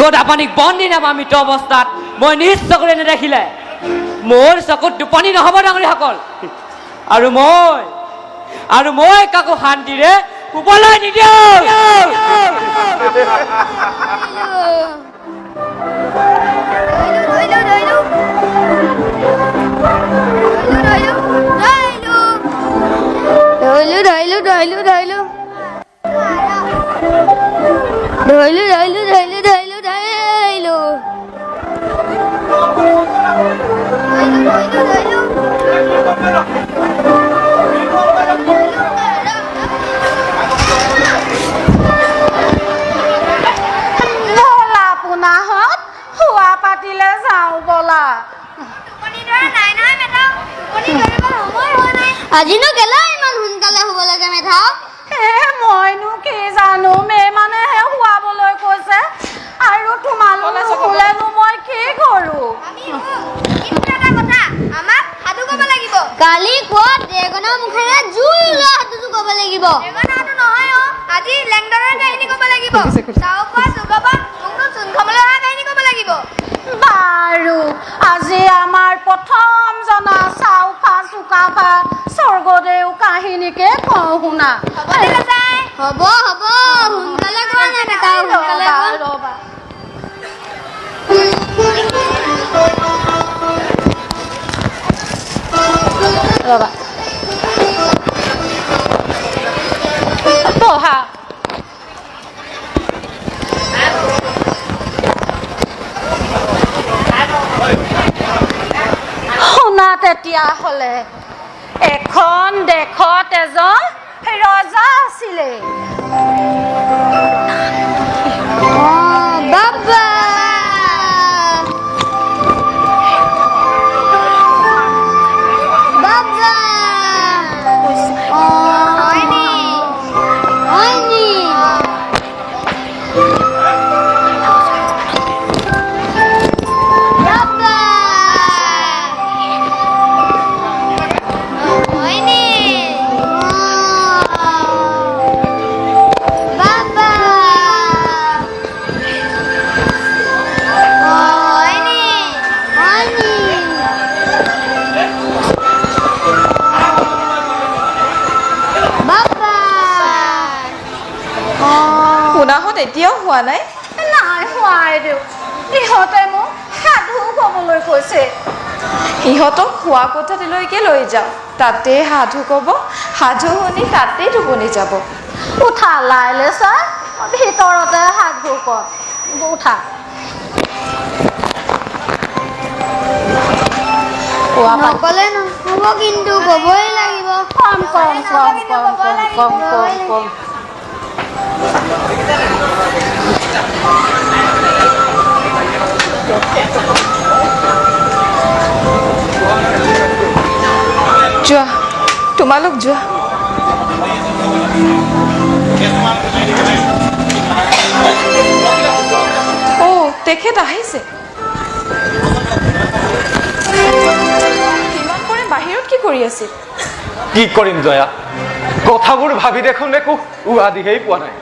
গদা পানীক বন্দি নাম মৃত অৱস্থাত মই নিজ চকুৰে নেদেখিলে মোৰ চকুত টোপনি নহ'ব ডাঙৰীসকল আৰু মই কাকো শান্তিৰে শুবলৈ নিদিওঁ আজিনো কেলে ইমান সোনকালে হ'ব লাগে মেধাও মইনো কি জানো মে মানেহে শুৱাবলৈ কৈছে আৰু তোমালোক নুশুলেনো মই কি কৰোঁ কালি কোৱা ড্ৰেগনৰ মুখেৰে জুই ওলোৱা সাধুটো ক'ব লাগিব আজি লেংডৰৰ কাহিনী ক'ব লাগিব বাৰু আজি আমাৰ প্ৰথম জনা চাউফা চুকাফা স্বৰ্গদেউ কাহিনীকে কওঁ শুনা হ'ব সোনকালে কোৱা নাই মেধাও সোনকালে ৰ'বা বহা শুনা তেতিয়াহ'লে এখন দেশত এজন ৰজা আছিলে বাবা এতিয়াও হোৱা নাই হোৱাই দিওঁ ইহঁতে মোক সাধু ক'বলৈ কৈছে ইহঁতক খোৱা কোঠাটিলৈকে লৈ যাওঁ তাতে সাধু ক'ব সাধু শুনি তাতেই টোপনি যাব উঠা লাইলে ছাৰ ভিতৰতে সাধু কয় উঠা নকলে নহ'ব কিন্তু ক'বই লাগিব কম যোৱা তোমালোক যোৱা তেখেত আহিছে ইমান পৰে বাহিৰত কি কৰি আছিল কি কৰিম জয়া কথাবোৰ ভাবি দেখোন একো উহাদিহেই পোৱা নাই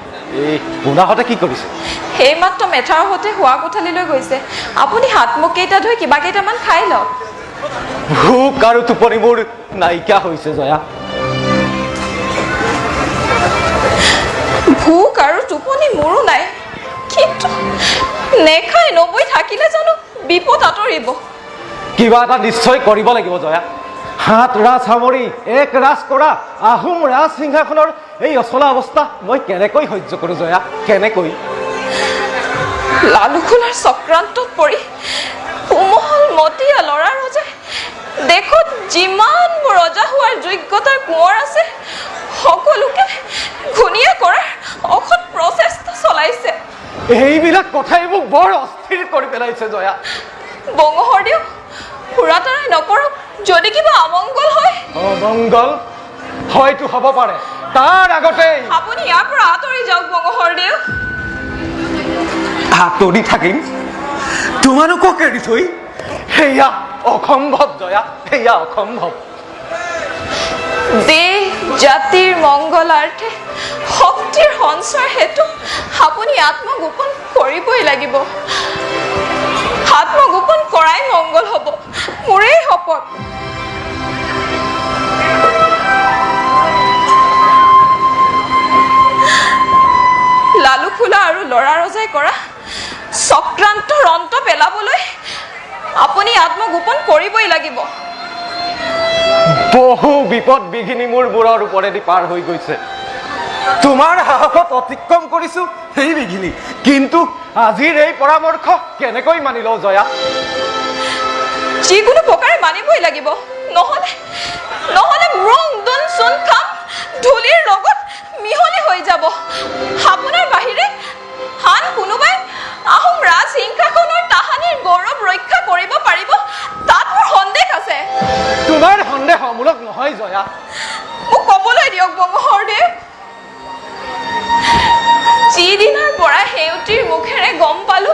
এই পুনাহঁতে কি কৰিছে সেইমাত্ৰ মেথাৰ সৈতে শোৱা কোঠালিলৈ গৈছে আপুনি হাত মুখ কেইটা ধুই কিবা কেইটামান খাই লওক ভোক আৰু টোপনি মোৰ নাইকিয়া হৈছে জয়া ভোক আৰু টোপনি মোৰো নাই কিন্তু নেখাই নবৈ থাকিলে জানো বিপদ আঁতৰিব কিবা এটা নিশ্চয় কৰিব লাগিব জয়া হাত ৰাজ সামৰি এক ৰাজ কৰা আহোম ৰাজ সিংহাসনৰ এই অচলা অৱস্থা মই কেনেকৈ সহ্য কৰোঁ জয়া কেনেকৈ লালুকুলাৰ চক্ৰান্তত পৰি কোমল মতিয়া ল'ৰা ৰজাই দেশত যিমানবোৰ ৰজা হোৱাৰ যোগ্যতাৰ কোঁৱৰ আছে সকলোকে ঘূণীয়া কৰাৰ অসৎ প্ৰচেষ্টা চলাইছে এইবিলাক কথাই মোক বৰ অস্থিৰ কৰি পেলাইছে জয়া বঙহৰদেউ ফুৰাতৰাই নকৰক যদি কিবা অমংগল হয় অমংগল হয়তো হ'ব পাৰে তাৰ আগতে আপুনি ইয়াৰ পৰা আঁতৰি যাওক বঙহৰদেউ আঁতৰি থাকিম তোমালোকক এৰি থৈ সেয়া অসম্ভৱ জয়া সেয়া অসম্ভৱ দেহ জাতিৰ মংগলাৰ্থে শক্তিৰ সঞ্চাৰ হেতু আপুনি আত্মগোপন কৰিবই লাগিব। আত্মগোপন কৰাই মংগল হ'ব, মোৰেই শপত। লালু খোলা আৰু লৰা ৰজাই কৰা চক্ৰান্তৰ অন্ত পেলাবলৈ আপুনি আত্মগোপন কৰিবই লাগিব। বহু বিপদ বিঘিনি মোৰ মূৰৰ ওপৰেদি পাৰ হৈ গৈছে। তোমাৰ সাহসত অতিক্ৰম কৰিছো সেই বিঘিনি, কিন্তু আজিৰ এই পৰামৰ্শ কেনেকৈ মানি লওঁ জয়া? যিকোনো প্ৰকাৰে মানিবই লাগিব, নহলে মৃং দুন চুন খাম ধূলিৰ লগত মিহলি হৈ যাব। আপোনাৰ বাহিৰে আন কোনোবাই আহোম ৰাজসিংহাসনৰ তাহানিৰ গৌৰৱ ৰক্ষা কৰিব পাৰিব তাত মোৰ সন্দেহ আছে। তোমাৰ সন্দেহ অমূলক নহয় জয়া। মোক ক'বলৈ দিয়ক বংশৰদেৱ, যিদিনাৰ পৰা সেউতীৰ মুখেৰে গম পালো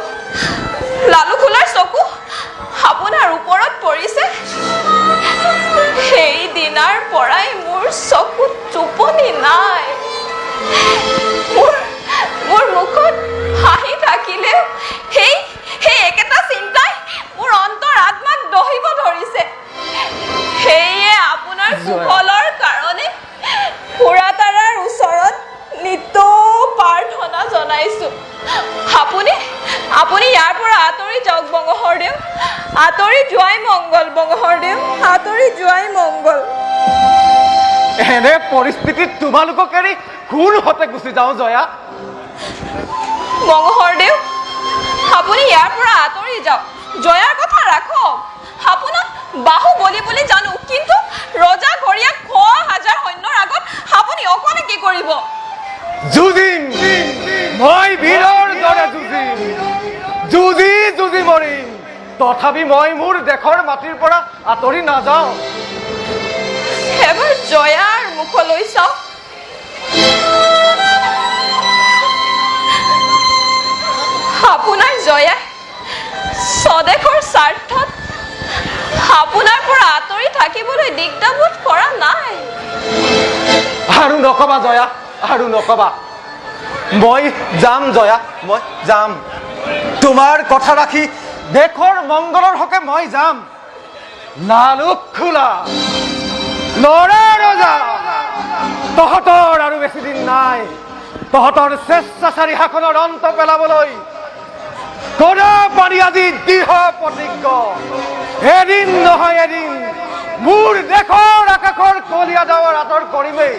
লালু খোলাৰ চকু আপোনাৰ ওপৰত পৰিছে, সেই দিনাৰ পৰাই মোৰ চকুত টোপনি নাই। মোৰ মুখত হাঁহি থাকিলেও সেই একেটা চিন্তাই মোৰ অন্তৰ আত্মাক দহিব ধৰিছে। সেয়ে আপোনাৰ সুফলৰ কাৰণে খুৰাতাৰাৰ ওচৰত নিত প্ৰাৰ্থনা জনাইছো। আপুনি ইয়াৰ পৰা আঁতৰি যাওক বংশৰদেৱ, আঁতৰি যোৱাই মংগল। বংশৰদেৱ, আঁতৰি যোৱাই মংগল। এনে পৰিস্থিতিত তোমালোকক এৰি কোন হতে গুচি যাওঁ জয়া? বংশৰদেৱ, আপুনি ইয়াৰ পৰা আঁতৰি যাওক। জয়াৰ কথা ৰাখক। আপোনাক বাহুবলী বুলি জানো, কিন্তু ৰজা ঘৰীয়াক 1,000 সৈন্যৰ আগত আপুনি অকলে কি কৰিব? যুঁজিম, মই বীৰৰ দৰে যুঁজিম, যুঁজি মৰিম। তথাপি মই মোৰ দেশৰ মাটিৰ পৰা আঁতৰি নাযাওঁ। এবাৰ জয়াৰ মুখলৈ চাওক। আপোনাৰ জয়াই স্বদেশৰ স্বাৰ্থত আপোনাৰ পৰা আঁতৰি থাকিবলৈ দিগদাবোধ কৰা নাই। আৰু নকবা জয়া, আৰু নকবা। মই যাম জয়া, মই যাম। তোমাৰ কথা ৰাখি দেশৰ মংগলৰ হকে মই যাম। লালু খোলা, লৰা ৰজা, তহঁতৰ আৰু বেছি দিন নাই। তহঁতৰ স্বেচ্ছাচাৰী শাসনৰ অন্ত পেলাবলৈ কৰা পাৰি আজি দৃঢ় প্ৰতিজ্ঞ। এদিন নহয় এদিন মোৰ দেশৰ আকাশৰ কলীয়া ডাৱৰ আঁতৰ কৰিমেই।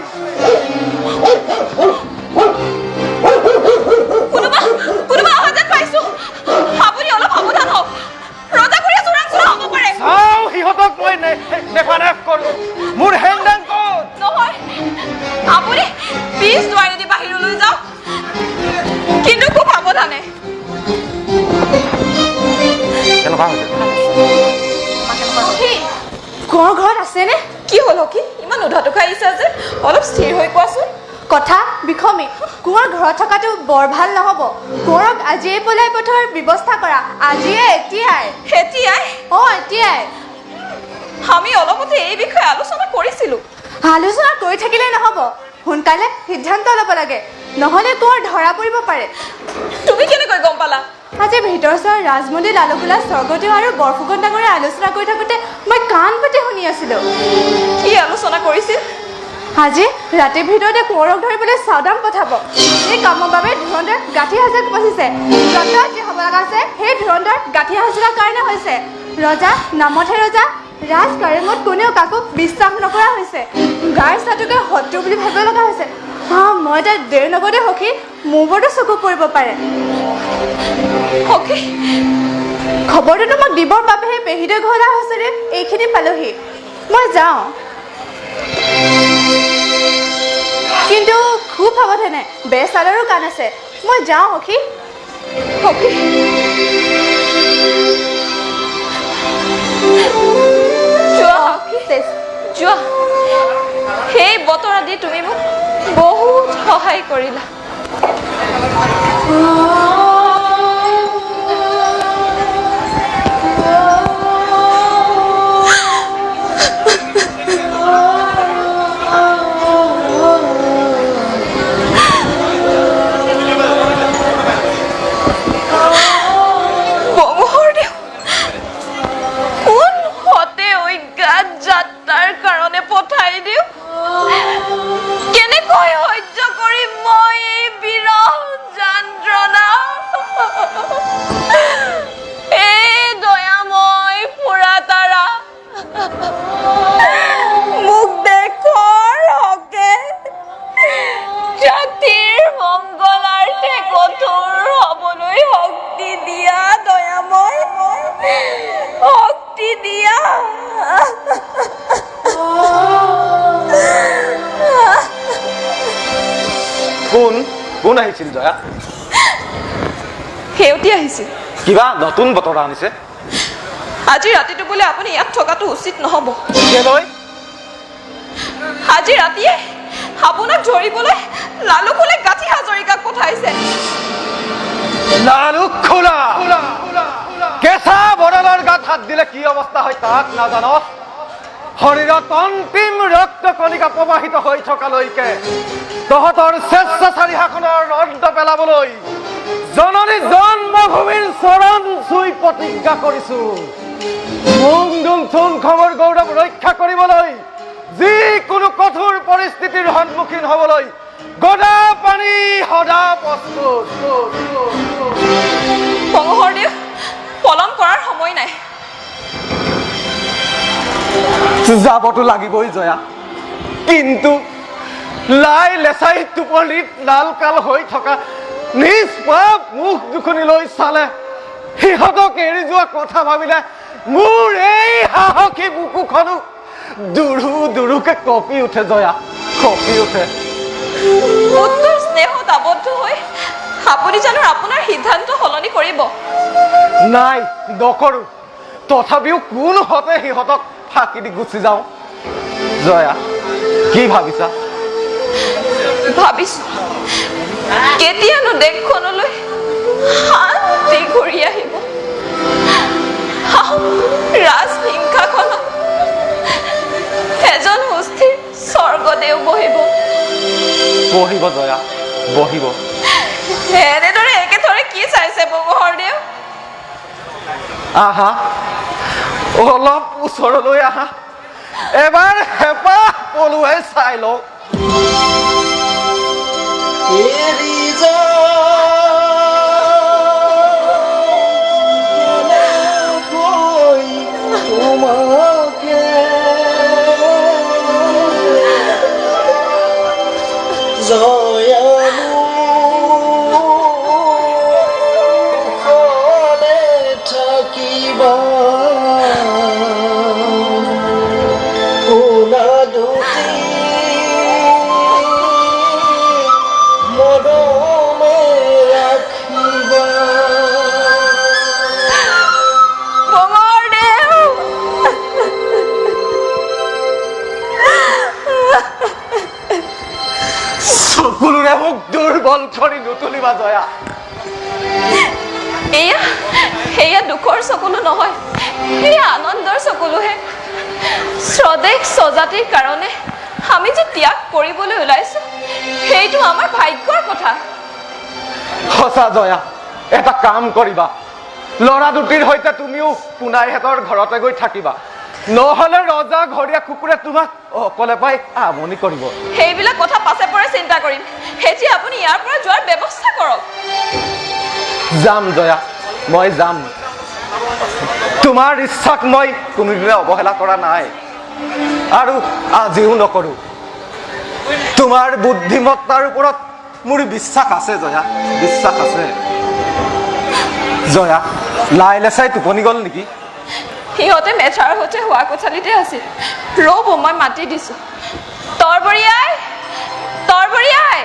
কোনোবা অহা যেন পাইছো। আপুনি অলপ সাৱধান হওক, ৰজা ঘৰীয়া চোৰাংচোৰা হ'ব পাৰে। চাওঁ সিহঁতক মই নেফানেফ কৰো। মোৰ হেংদাং ক'ত? নহয়, আপুনি পিছ দুৱাৰেদি বাহিৰলৈ যাওক, কিন্তু খুব সাৱধানে। কোঁৱৰ ঘৰত আছেনে? কি হ'ল হকি? ইমান উধাটো খাই আহিছা যে, অলপ স্থিৰ হৈ কোৱাচোন। কথা বিষমী, কোঁৱৰ ঘৰত থকাটো বৰ ভাল নহ'ব। কোঁৱৰক আজিয়ে পলাই পঠোৱাৰ ব্যৱস্থা কৰা, আজিয়ে, এতিয়াই। এতিয়াই। আমি অলপতে এই বিষয়ে আলোচনা কৰিছিলো। আলোচনা কৰি থাকিলে নহ'ব, সোনকালে সিদ্ধান্ত ল'ব লাগে, নহ'লে কোঁৱৰ ধৰা পৰিব পাৰে। তুমি কেনেকৈ গম পালা? আজি ভিতৰচৰ ৰাজমন্ত্ৰী লালুকোলা স্বৰ্গদেউ আৰু বৰফুকন ডাঙৰে আলোচনা কৰি থাকোঁতে মই কাণ পাতি শুনি আছিলোঁ। কি আলোচনা কৰিছিল? আজি ৰাতিৰ ভিতৰতে কোঁৱৰক ধৰিবলৈ চাউদাম পঠাব। এই কামৰ বাবে ধুৰন্ধৰ গাঁঠি হাজোৰাত উপস্থিছে। যত যি হ'ব লগা আছে সেই ধুৰন্ধৰ গাঁঠি হাজোৰাৰ কাৰণে হৈছে। ৰজা নামতহে ৰজা, ৰাজ কাৰেঙত কোনেও কাকো বিশ্বাস নকৰা হৈছে। গাৰ চাটোকে শত্ৰু বুলি ভাবিব লগা হৈছে। মই তাত দেৰি নগতে সখী, মোৰ ওপৰতো চকু পৰিব পাৰে। সখী, খবৰটো তোমাক দিবৰ বাবেহে পেহীদেউ ঘৰলৈ হৈছে। এইখিনি পালোহি, মই যাওঁ। কিন্তু খুব সাৱধানে, বেচালৰো কাণ আছে। মই যাওঁ সখী। যোৱা। সেই বতৰা দি তুমি মোক বহুত সহায় কৰিলা। কোন আহিছিল জয়া সেউতি আহিছিল কিবা নতুন বতৰা আনিছে আজি ৰাতিটো বোলে আপুনি ইয়াত থকাটো উচিত নহ'ব কেলৈ আজি ৰাতিয়ে আপোনাক ধৰিবলৈ লালু খোলে গাঁঠি হাজৰিকাক পঠাইছে লালু খোলা কেঁচা বৰলৰ গাত হাত দিলে কি অৱস্থা হয় তাক নাজান শৰীৰত অন্তিম ৰক্ত কণিকা প্ৰবাহিত হৈ থকালৈকে তহঁতৰ স্বেচ্ছাচাৰী শাসনৰ অন্ত পেলাবলৈ জননী জন্মভূমিৰ চৰণ চুই প্ৰতিজ্ঞা কৰিছো মুং দুং থুং খবৰ গৌৰৱ ৰক্ষা কৰিবলৈ যিকোনো কঠোৰ পৰিস্থিতিৰ সন্মুখীন হ'বলৈ গদা পানী সদা প্ৰস্তুত বংশৰদেৱ পলম কৰাৰ সময় নাই যাবতো লাগিবই জয়া কিন্তু লাই লেচাই টোপনিত লাল কাল হৈ থকা নিজ পাপ মুখ দুখনিলৈ চালে সিহঁতক এৰি যোৱা কথা ভাবিলে মোৰ এই সাহসী বুকুখনো দুৰু দুৰুকে কঁপি উঠে জয়া কঁপি উঠে উত্তৰ স্নেহত আবদ্ধ হৈ আপুনি জানো আপোনাৰ সিদ্ধান্ত সলনি কৰিব নাই নকৰো তথাপিও কোন হতে সিহঁতক ফাঁকি দি গুচি যাওঁ জয়া কি ভাবিছা ভাবিছো কেতিয়ানো দেশখনলৈ শান্তি ঘূৰি আহিব ৰাজসিংহাসনত এজন সুস্থিৰ স্বৰ্গদেউ বহিব বহিব জয়া বহিব এনেদৰে একেথৰে কি চাইছে বংশৰদেউ আহা অলপ ওচৰলৈ আহা এবাৰ হেঁপাহ পলুৱাই চাই লওঁ চকুলোৰে মোক দুৰ্বল কৰি নুতুলিবা জয়া এয়া দুখৰ চকুলো নহয় এয়া আনন্দৰ চকুলোহে স্বদেশ স্বজাতিৰ কাৰণে আমি যে ত্যাগ কৰিবলৈ ওলাইছো সেইটো আমাৰ ভাগ্যৰ কথা সঁচা জয়া এটা কাম কৰিবা ল'ৰা দুটিৰ সৈতে তুমিও পুনাইহঁতৰ ঘৰতে গৈ থাকিবা নহ'লে ৰজা ঘৰীয়া কুকুৰে তোমাক অকলে পাই আমনি কৰিব সেইবিলাক কথা পাছে পৰে চিন্তা কৰিম এতিয়া আপুনি ইয়াৰ পৰা যোৱাৰ ব্যৱস্থা কৰক যাম জয়া মই যাম তোমাৰ ইচ্ছাক মই কোনোদিনে অৱহেলা কৰা নাই আৰু আজিও নকৰো তোমাৰ বুদ্ধিমত্তাৰ ওপৰত মোৰ বিশ্বাস আছে জয়া বিশ্বাস আছে জয়া লাই লেচাই টোপনি গ'ল নেকি সিহঁতে মেথাৰ সৈতে হোৱা কোঠালিতে আছিল ৰ'ব মই মাতি দিছো তৰবৰীয়াই তৰবৰীয়াই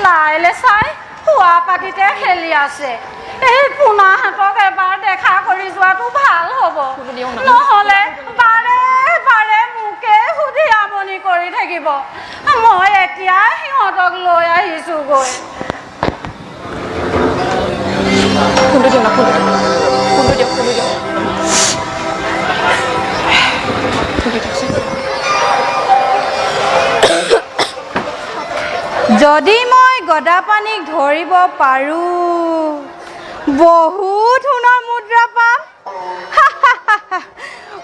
লাইলে চাই শোৱা পাতিতে খেলি আছে এই পোনাহঁতক এবাৰ দেখা কৰি যোৱাটো ভাল হ'ব নহ'লে বাৰে বাৰে মোকে সুধি আমনি কৰি থাকিব মই এতিয়া সিহঁতক লৈ আহিছোঁ গৈ যদি মই গদাপানীক ধৰিব পাৰোঁ বহুত সোণৰ মুদ্ৰা পাম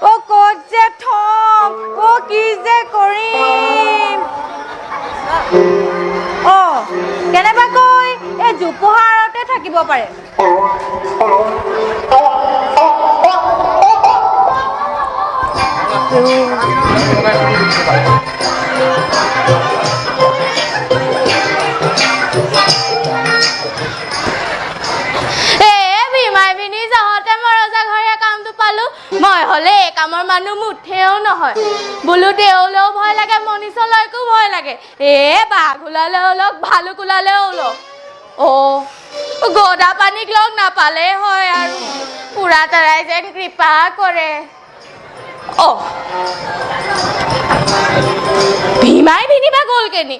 অ' ক'ত যে থম অ' কি যে কৰিম অ' কেনেবাকৈ এই জোপোহাৰতে থাকিব পাৰে মই মানুহ মুঠেও নহয় বোলো দেউলেও ভয় লাগে মনীষলৈকো ভয় লাগে বাঘ ওলালে অলপ ভালুক ওলালে অলপ গদা পানীক লগ নাপালে হয় আৰু পুৰা তাৰাই যেন কৃপা কৰে ভীমাই ভিনিবা গ'ল কেনি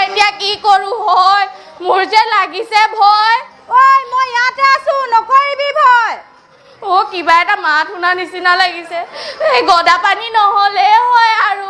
এতিয়া কি কৰো হয় মোৰ যে লাগিছে ভয় ঐ মই ইয়াতে আছো নকৰিবি ভয় কিবা এটা মাত শুনা নিচিনা লাগিছে এই গদা পানী নহ'লে হয় আৰু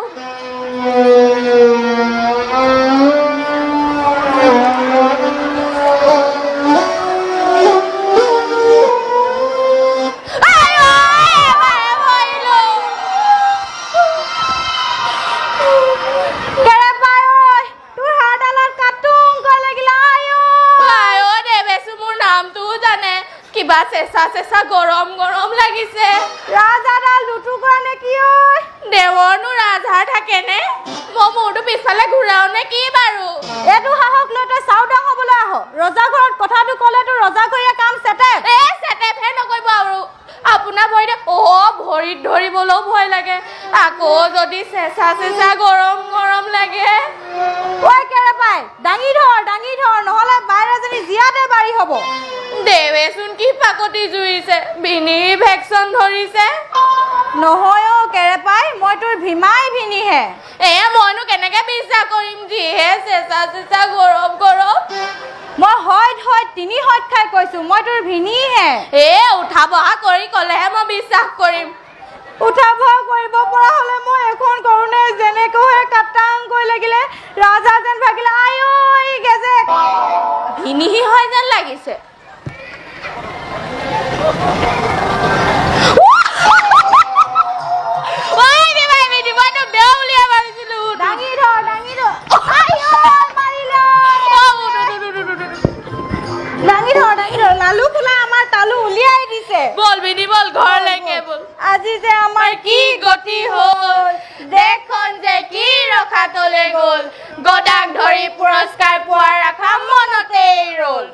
কিবা চেঁচা চেঁচা গৰম গৰম লাগিছে ৰাজাডাল দুটুকুৰা নে কি দেৱৰনো ৰাজহাঁহ থাকেনে মই মূৰটো পিছফালে ঘূৰাও নে কি বাৰু এইটো সাহস লৈ তই চাউদাং হ'বলৈ আহ ৰজা ঘৰত কথাটো ক'লেতো ৰজা ঘৰীয়া কাম চেটেপহে নকৰিব আৰু আপোনাৰ ভৰিতে ভৰিত ধৰিবলৈও ভয় লাগে আকৌ যদি চেঁচা চেঁচা গৰম গৰম লাগে কেৰে পাই দাঙি ধৰ নহ'লে বাইৰাজনী জীয়াতে বাৰী হ'ব দেৱেচোন কি পাকতি জুৰিছে ভিনি ভেকচন ধৰিছে নহয় কেৰে পাই মই তোৰ ভীমাই ভিনিহে মইনো কেনেকে বিশ্বাস কৰিম যিহে চেঁচা চেঁচা গৰম গৰম মই হয় 3 হত খাই কৈছো মই তোৰ ভিনিহে উঠা বহা কৰি ক'লেহে মই বিশ্বাস কৰিম উঠা বহা কৰিব পৰা হ'লে মই এখন কৰোণে যেনেকৈ কাটাং কৈ লাগিলে ৰাজা যেন ভাগিলে ই গেজে ভিনিহি হয় যেন লাগিছে লালু খোলা আমাৰ তালু উলিয়াই দিছে বল বিনি বল ঘৰলৈকে বল আজি যে আমাৰ কি গতি হ'ল দেখখন যে কি ৰখা তলে গ'ল গদাক ধৰি পুৰস্কাৰ পোৱাৰ আশা মনতেই ৰ'ল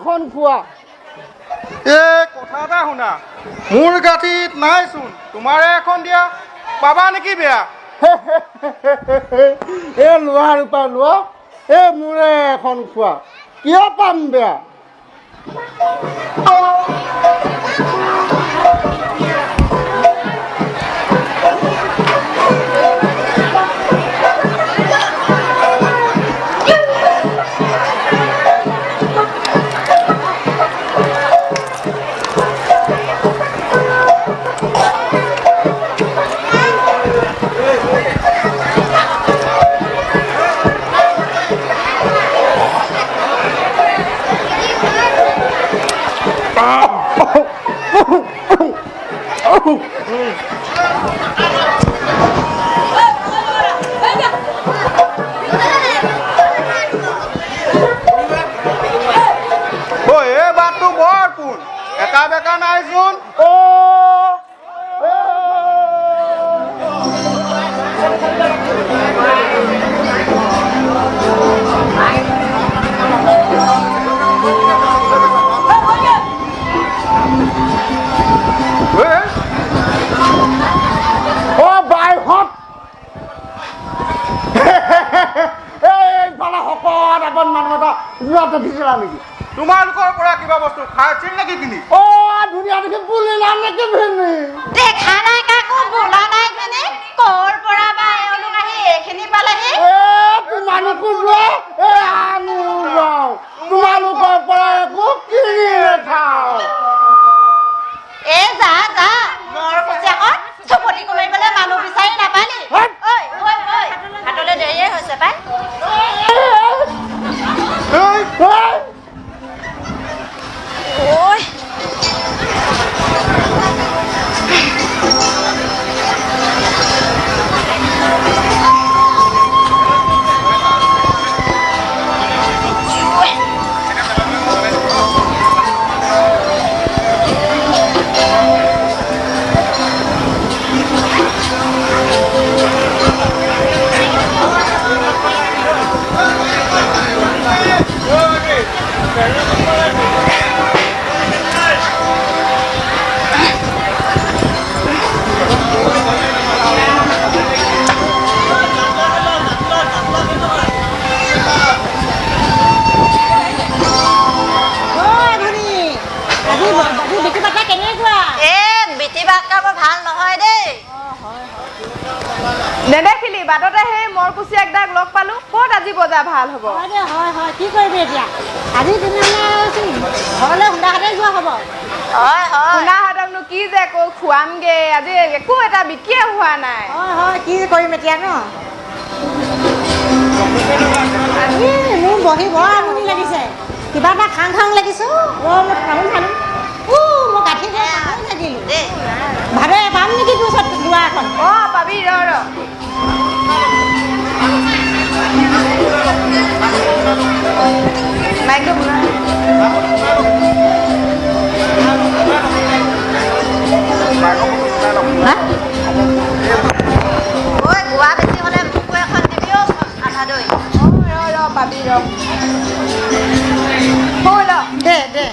এখন খোৱা কথা এটা শুনা মোৰ গাঠিত নাইচোন তোমাৰে এখন দিয়া পাবা নেকি বেয়া লোৱা ৰূপা লোৱা মোৰে এখন খোৱা কিয় পাম বেয়া বাটটো বৰ কোন একা বেকা নাইচোন বাইহত এইফালে শকত এখন মানুহ এটা যোৱাতে দেখিছিলা নেকি তোমালোকৰ পৰা কিবা বস্তু খাইছিল নেকি কিনি ধুনীয়া দেখি বুলিলা নেকি ভিনি দেখা নাই কাকো বোলা নাই মানে কৰ পৰা বা এওঁলোক আহি এইখিনি পালেহি তোমালোকো যোৱা আমি যাওঁ তোমালোকৰ পৰা একো কিনি নাখাওঁ যা মোৰ পইচাখন চপতি কমাইবলৈ মানুহ বিচাৰি নাপালি হাতলৈ দেৰিয়ে হৈছে পাই নেদেখিলি বাটতে সেই মৰকুচি একদাক লগ পালো ক'ত আজি বজাৰ ভাল হ'ব হয় হয় কি কৰিবি এতিয়া আজি তেনেহ'লে ঘৰলৈ সুন্দাহাতে যোৱা হ'ব হয় হয় শুনাহঁতকনো কি যে কৈ খুৱামগে আজি একো এটা বিকিয়ে হোৱা নাই হয় হয় কি কৰিম এতিয়া ন আজি মোৰ বহি বৰ আমনি লাগিছে কিবা এটা খাং খাং লাগিছে মই তামোল খালোঁ মই গাখীৰ খাই থাকিলোঁ ভাবে পাম নেকি তোৰ ওচৰত দুৱা এখন পাবি ৰ মাইকটো গোৱা বেছি হ'লে মোকো এখন দিবি আধা দৈ পাবি ৰ দে দে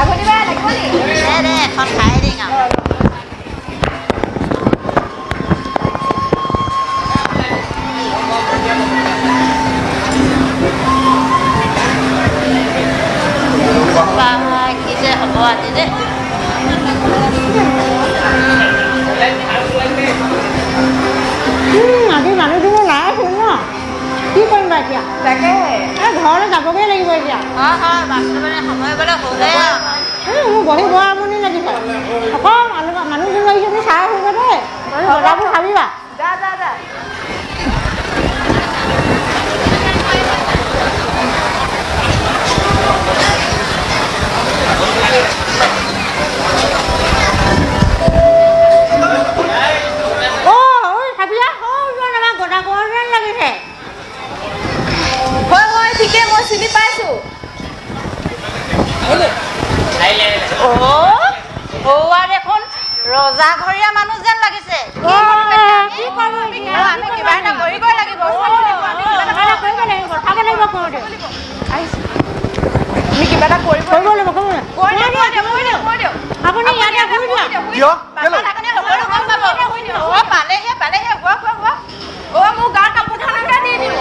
আগতে লাগিব নি দে এখন খাই দিম আৰু কি যে হ'ব আজি যে আজি মানুহজনো নাই আছিল ন কি কৰিম বাৰু এতিয়া তাকে ঘৰলৈ যাবগৈ লাগিব এতিয়া হয় বাস্তৱতে সময় গ'লে হ'লে মোৰ বহি বৰ আমনি লাগিছে অকল মানুহজন লাগিছে তুমি চাই আহিব দেই বজাৰবোৰ ভাবিবা যা যা যা ঠিকে মই চিনি পাইছো দেখোন ৰজাঘৰীয়া মানুহ যেন লাগিছে আমি কিবা এটা কৰিবই লাগিব তুমি কিবা এটা কৰিব আপুনি পালেহে মোৰ গাত কাপোৰ ধানকে দি দিম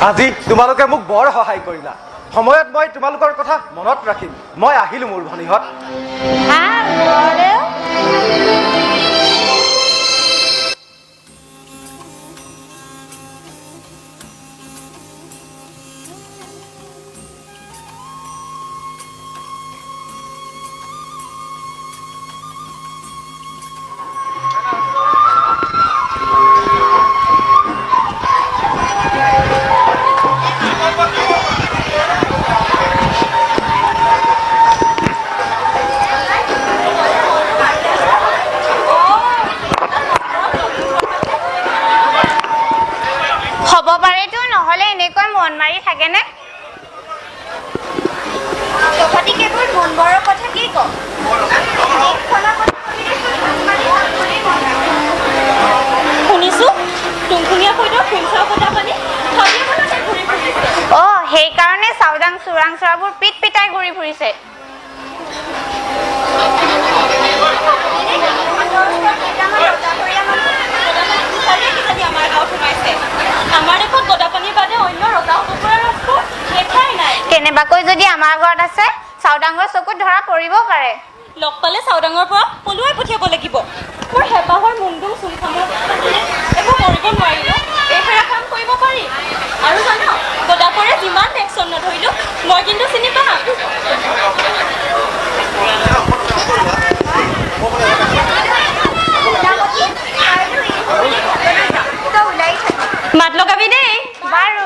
আজি তোমালোকে মোক বৰ সহায় কৰিলা সময়ত মই তোমালোকৰ কথা মনত ৰাখিম মই আহিলো মোৰ ভনীহত মন মাৰি থাকে নে তথাপি কেৱল মনবৰৰ কথা কি কম চোৰাংচোৰাবোৰ পিট পিটাই ঘূৰি ফুৰিছে। কেনেবাকৈ যদি আমাৰ ঘৰত আছে চাওদাঙৰ চকুত ধৰা পৰিব পাৰে। লগ পালে চাওদাঙৰ পৰা পলুৱাই পঠিয়াব লাগিব। মোৰ হেঁপাহৰ মুংডুম চুমখামৰ একো কৰিব নোৱাৰিলো, এইফেৰা কাম কৰিব পাৰি। আৰু জানো গদাপৰে যিমান একশ্যন নধৰিলো মই কিন্তু চিনি পাম। মাত লগাবি দেই। বাৰু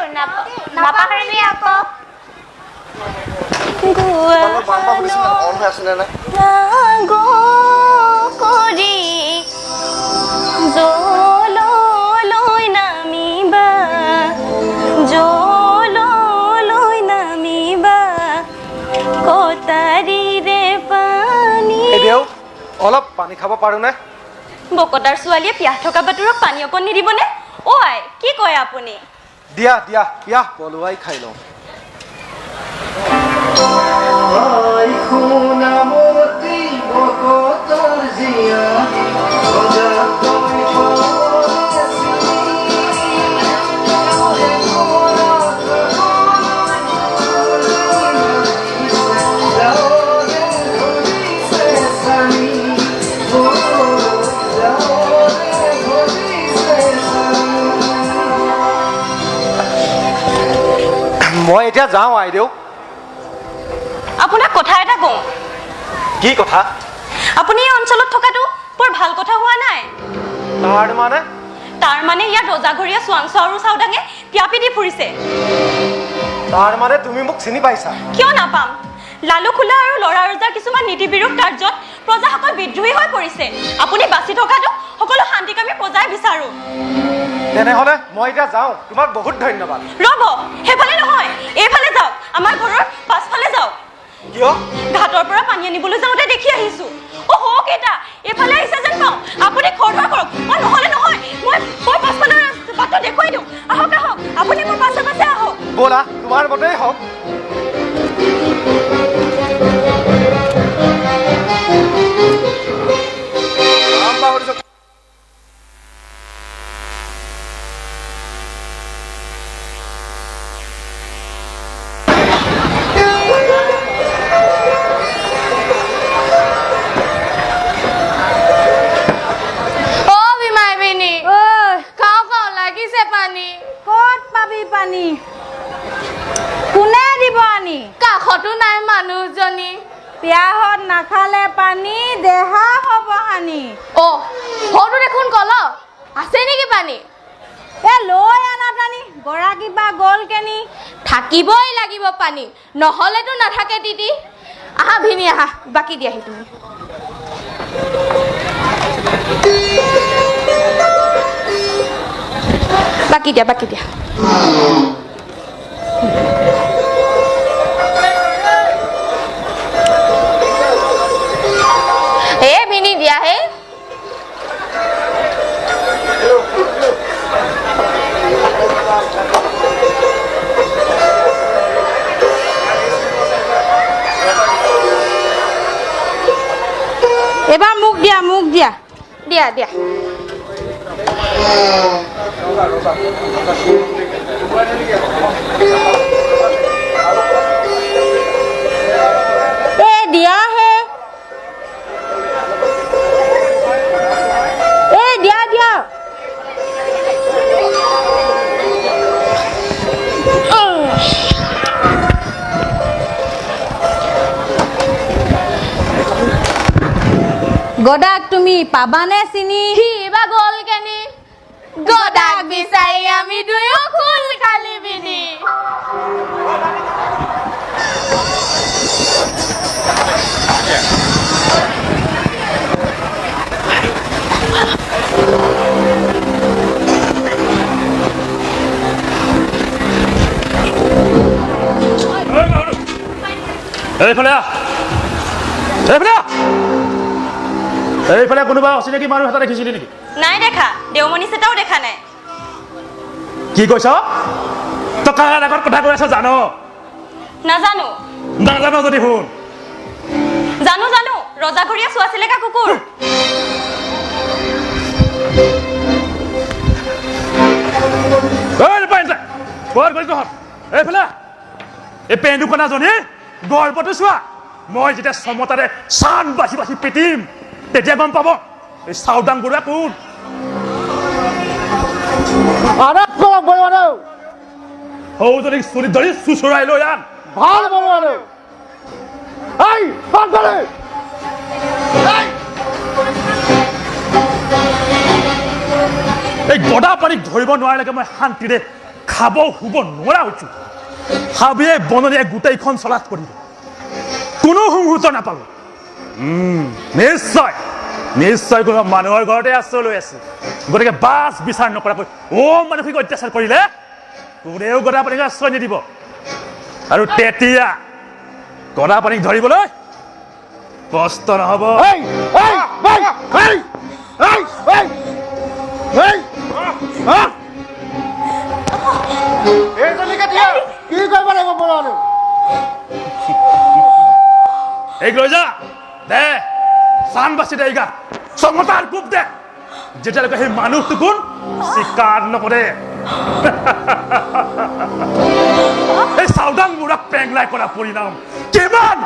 নাপাহৰিবি আকৌ। জললৈ নামিবা, জললৈ নামিবা, কটাৰীৰে পানী। অলপ পানী খাব পাৰোঁনে? বকতাৰ ছোৱালীয়ে পিয়াহ থকা বাটুৰক পানী অকণ নিদিবনে? ঐ কি কয় আপুনি? দিয়া দিয়া পিয়াহ পলুৱাই খাই লওঁ। মই এতিয়া যাওঁ আইদেউ। আপোনাক কথা এটা কওঁ। কি কথা? আপুনি এই অঞ্চলত থকাটো বৰ ভাল কথা হোৱা নাই। তাৰ মানে ইয়াত ৰজাঘৰীয়া চোৱাংচোৱা আৰু চাওদাঙে পিয়াপি দি ফুৰিছে। তাৰ মানে তুমি মোক চিনি পাইছা? কিয় নাপাম? লালু খোলা আৰু লৰা ৰজাৰ কিছুমান নীতি বিৰোধ কাৰ্যত প্ৰজাসকল বিদ্ৰোহী হৈ পৰিছে। আপুনি বাচি থকাটো সকলো শান্তিকামী প্ৰজাই বিচাৰো। তেনেহ'লে মই এতিয়া যাওঁ, তোমাক বহুত ধন্যবাদ। ৰ'ব, সেইফালে নহয়, এইফালে যাওক, আমাৰ ঘৰৰ পাছফালে যাওক। কিয়? ঘাটৰ পৰা পানী আনিবলৈ যাওঁতে দেখি আহিছো। অ' কেইটা এইফালে আহিছে যেন পাওঁ। আপুনি খৰধৰ কৰক। নহ'লে নহয়, মই পাছফালৰ বাটটো দেখুৱাই দিওঁ। আহক আহক, আপুনি মোৰ পাছে পাছে আহক। ব'লা, তোমাৰ মতেই হওক। ক'ত পাবি পানী? কোনে দিব আনি? কাষতো নাই মানুহজনী। পিয়াহত নাখালে পানী দেহা হ'ব হানি। অ' সৰু দেখোন কল আছে নেকি পানী? লৈ আনা টানি গৰাকী বা গ'ল কেনি? থাকিবই লাগিব পানী, নহ'লেতো নাথাকে দিদি। আহা ভিনি আহা, বাকী দিয়াহি তুমি। বাকী দিয়া বাকী দিয়া। ভিনি দিয়া হে। এবাৰ মোক দিয়া দিয়া দিয়া। দিয়া হে। দিয়া গদাক তুমি পাবানে চিনি? বা গ'ল কেনি? গদাক বিচাৰি আমি দুয়ো খোল খালি বিনি। এইফালে কোনোবা অচিনাকি মানুহ এটা দেখিছিলি নেকি? নাই দেখা, দেওমণি চেতাও দেখা নাই। কি কৈছ? তই কাৰ আগত কথা কৈ আছ জানো? নাজানো নাজানো যদি শুন জানো জানো ৰজাঘৰীয়া চোৱা চিলেকা কুকুৰ এইফালে এই পেন্দুকনাজনী গৰ্ভটো চোৱা মই যেতিয়া চমতাৰে চান বাচি বাচি পিটিম তেতিয়া গম পাব এই চাউদাং বুঢ়া কোন আৰাপ কৰক বৰুৱাদেউ সৌজনীক চুলিত ধৰি চুচুৰাই লৈ আন ভাল বৰুৱাদেউ এই পাগলে এই গদা পানীক ধৰিব নোৱাৰিলেকে মই শান্তিৰে খাব শুব নোৱাৰা হৈছো হাবিয়ে বননীয়ে গোটেইখন চলাত কৰিব কোনো সংহূত নাপালো নিশ্চয় নিশ্চয় কোনো মানুহৰ ঘৰতে আশ্ৰয় লৈ আছে গতিকে বাছ বিচাৰ নকৰাকৈ মানসিক অত্যাচাৰ কৰিলে কোনেও গদা পানীক আশ্ৰয় নিদিব আৰু তেতিয়া গদা পানীক ধৰিবলৈ কষ্ট নহ'ব এই এই এই এই এই এই এইজনীকে দিয়া কি কৰিব লাগিব বৰুৱাদেউ এই লৈ যা দে চান বাচি দে গা চমতাৰ কোপ দে যেতিয়ালৈকে সেই মানুহটো কোন চিকাৰ নকৰে এই চাউদাং বুঢ়াক পেংলাই কৰা পৰিণাম কিমান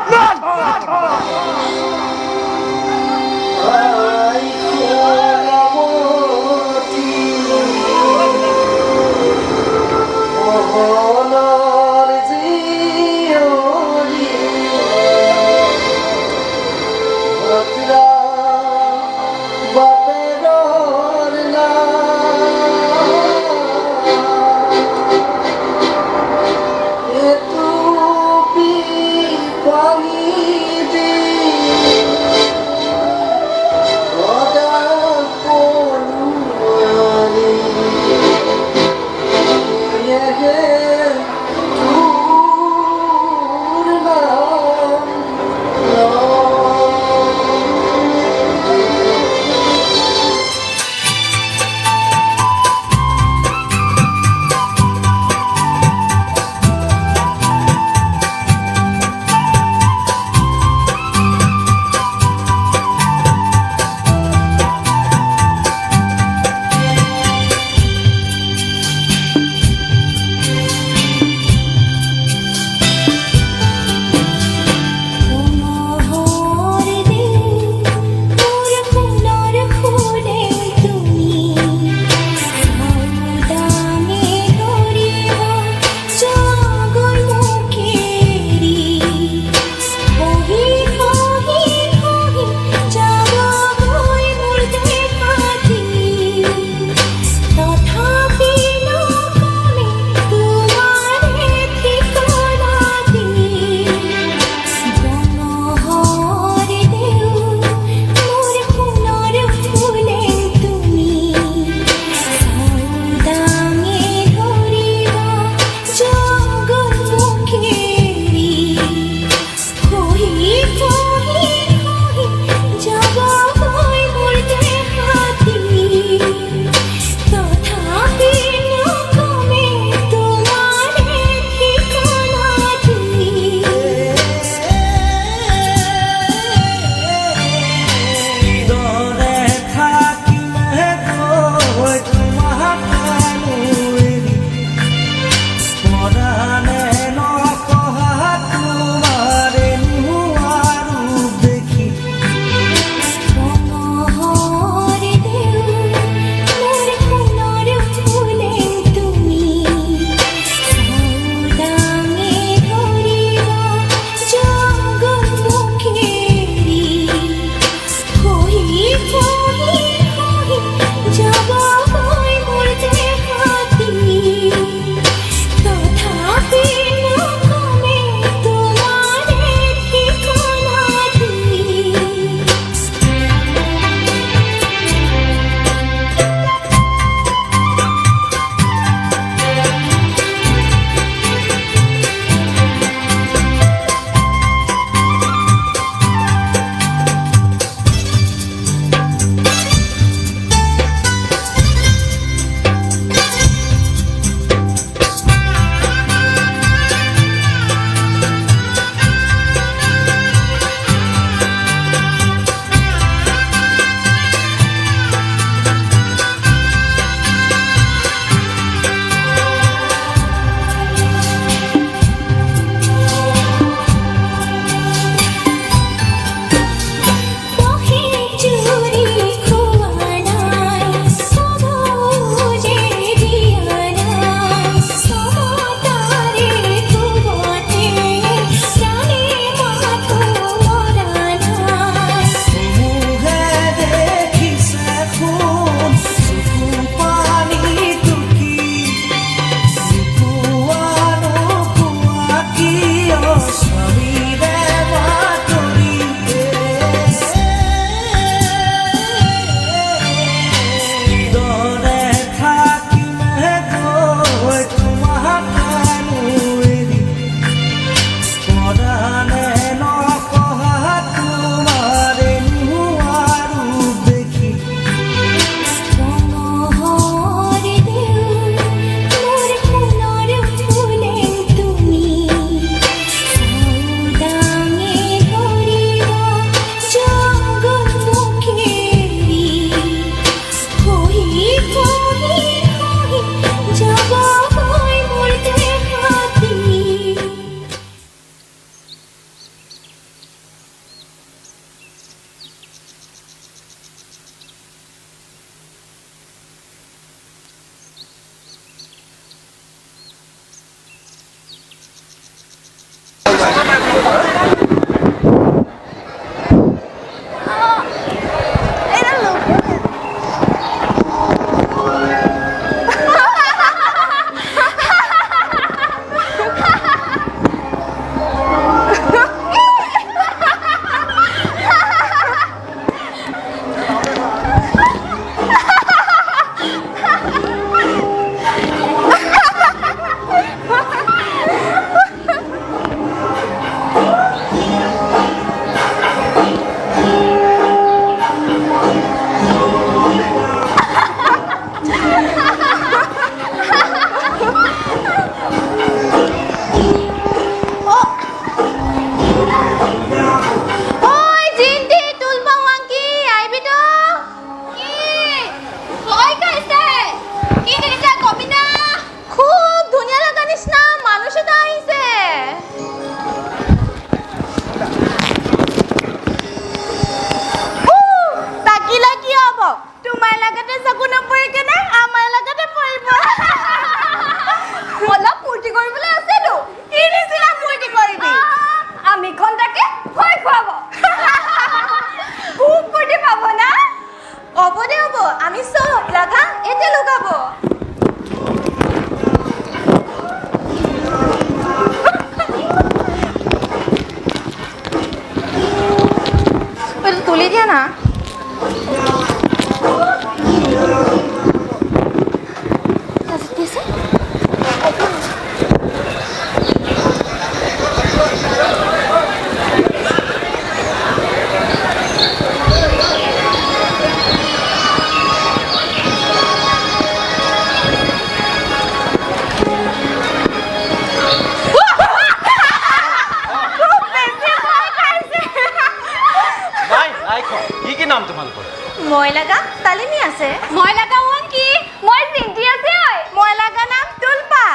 মই লাগা তালিমি আছে মই লাগা ওন কি মই চিন্তি আছে ঐ মই লাগা নাম তুলপা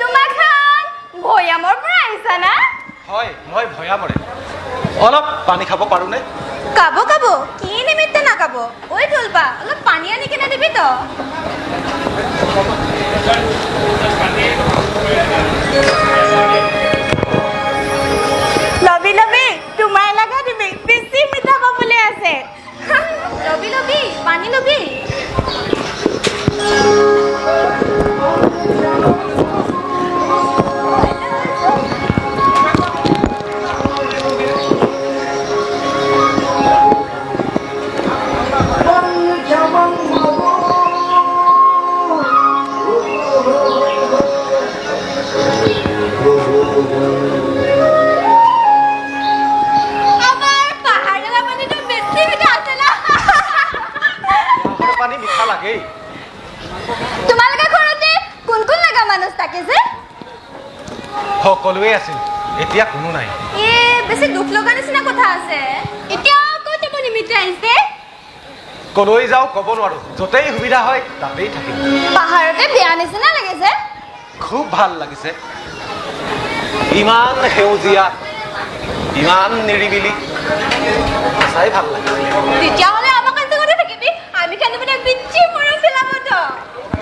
তোমাক খান ভয়ামৰ পৰা আহিছা না হয় মই ভয়ামৰে অলপ পানী খাব পাৰোনে কাব কাব কি নিমিত্তে না কাব ঐ তুলপা অলপ পানী আনি কিনে দিবি তো লবি লবি তোমাৰ লাগা দিবি বেছি মিঠা পাবলৈ আছে লবি লবি পানী লবি তোমালোকে ঘৰতে কোন কোন লাগা মানুহ থাকে যে সকলোৱে আছিল এতিয়া কোনো নাই এ বেছি দুখ লগা নিচিনা কথা আছে এতিয়া ক'ত যাব নিমিত্তে আহিছে কলৈ যাও ক'ব নোৱাৰো যতেই সুবিধা হয় তাতেই থাকিম পাহাৰতে বিয়া নিচিনা লাগিছে খুব ভাল লাগিছে ইমান সেউজীয়া ইমান নিৰিবিলি চাই ভাল লাগিছে তেতিয়াহ'লে আমাৰ কাছে থাকিবি আমি খালি মানে বিচ্ছি মৰম পেলাবতো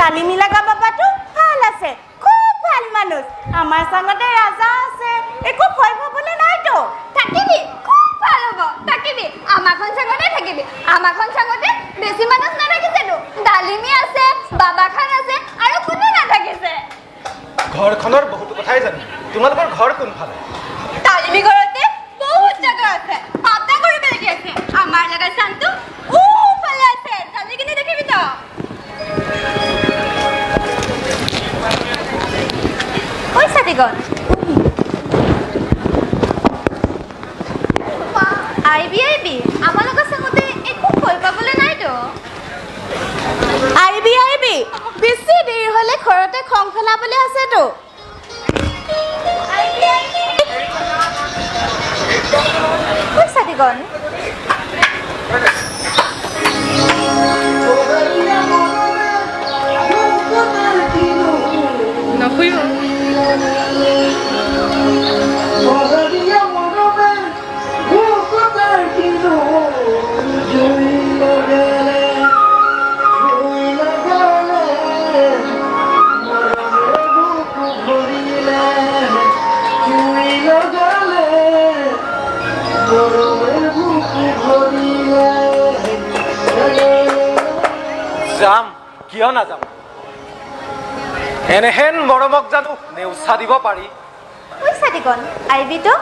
তালিমি লাগা বাবাটো ভাল আছে খুব ভাল মানুহ আমাৰ সঙ্গতে ৰাজা আছে একো ভয় পাবলৈ নাইতো থাকিবি খুব ভাল হ'ব থাকিবি আমাৰখন সঙ্গতে থাকিবি আমাৰখন সঙ্গতে বেছি মানুহ নাথাকিছেতো তালিমি আছে বাবা খান আছে আৰু কোনো নাথাকিছে ঘৰখনৰ বহুতো কথাই জানো তোমালোকৰ ঘৰ কোনফালে তালিমি ঘৰতে বহুত জাগা আছে পাতা কৰিব লাগি আছে আমাৰ জাগা শান্তু ও ফালে আছে জানি কিনে দেখিবি তো ওই সাথীগণ আইবি আইবি আমাৰ লগত সঙ্গতে একো ভয় পাবলৈ নাইতো আইবি আইবি বেছি দেৰি হ'লে ঘৰতে খং খেলাবলৈ আছেতো ওই সাথীগণ কিয় নাযাম এনেহেন মৰমক জানো নেওচা দিব পাৰি পইচা দিকন আহিবি তো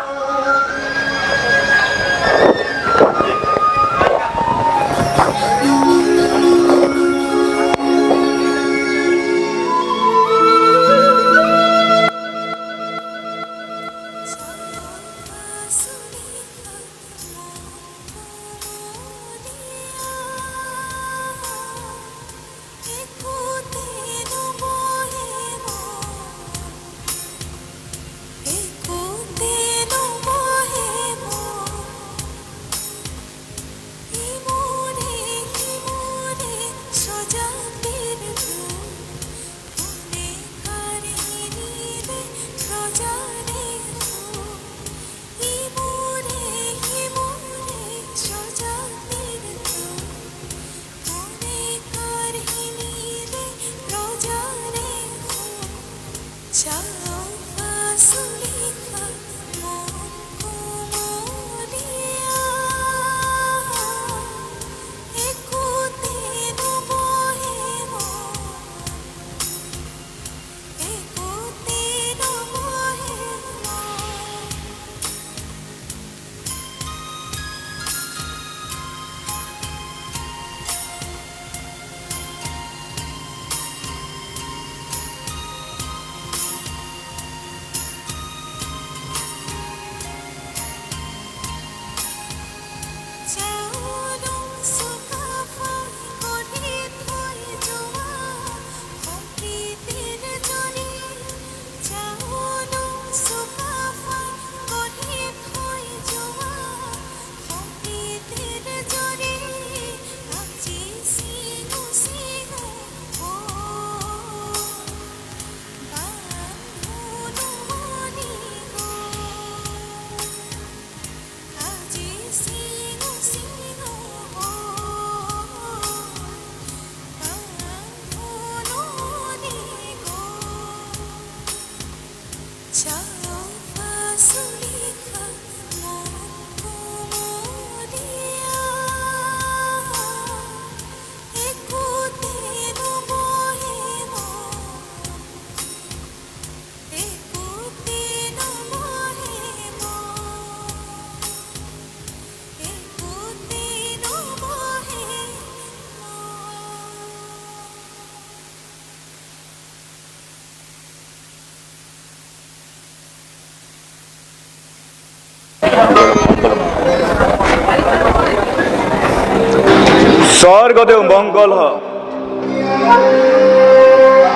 স্বৰ্গদেউ মংগল হওক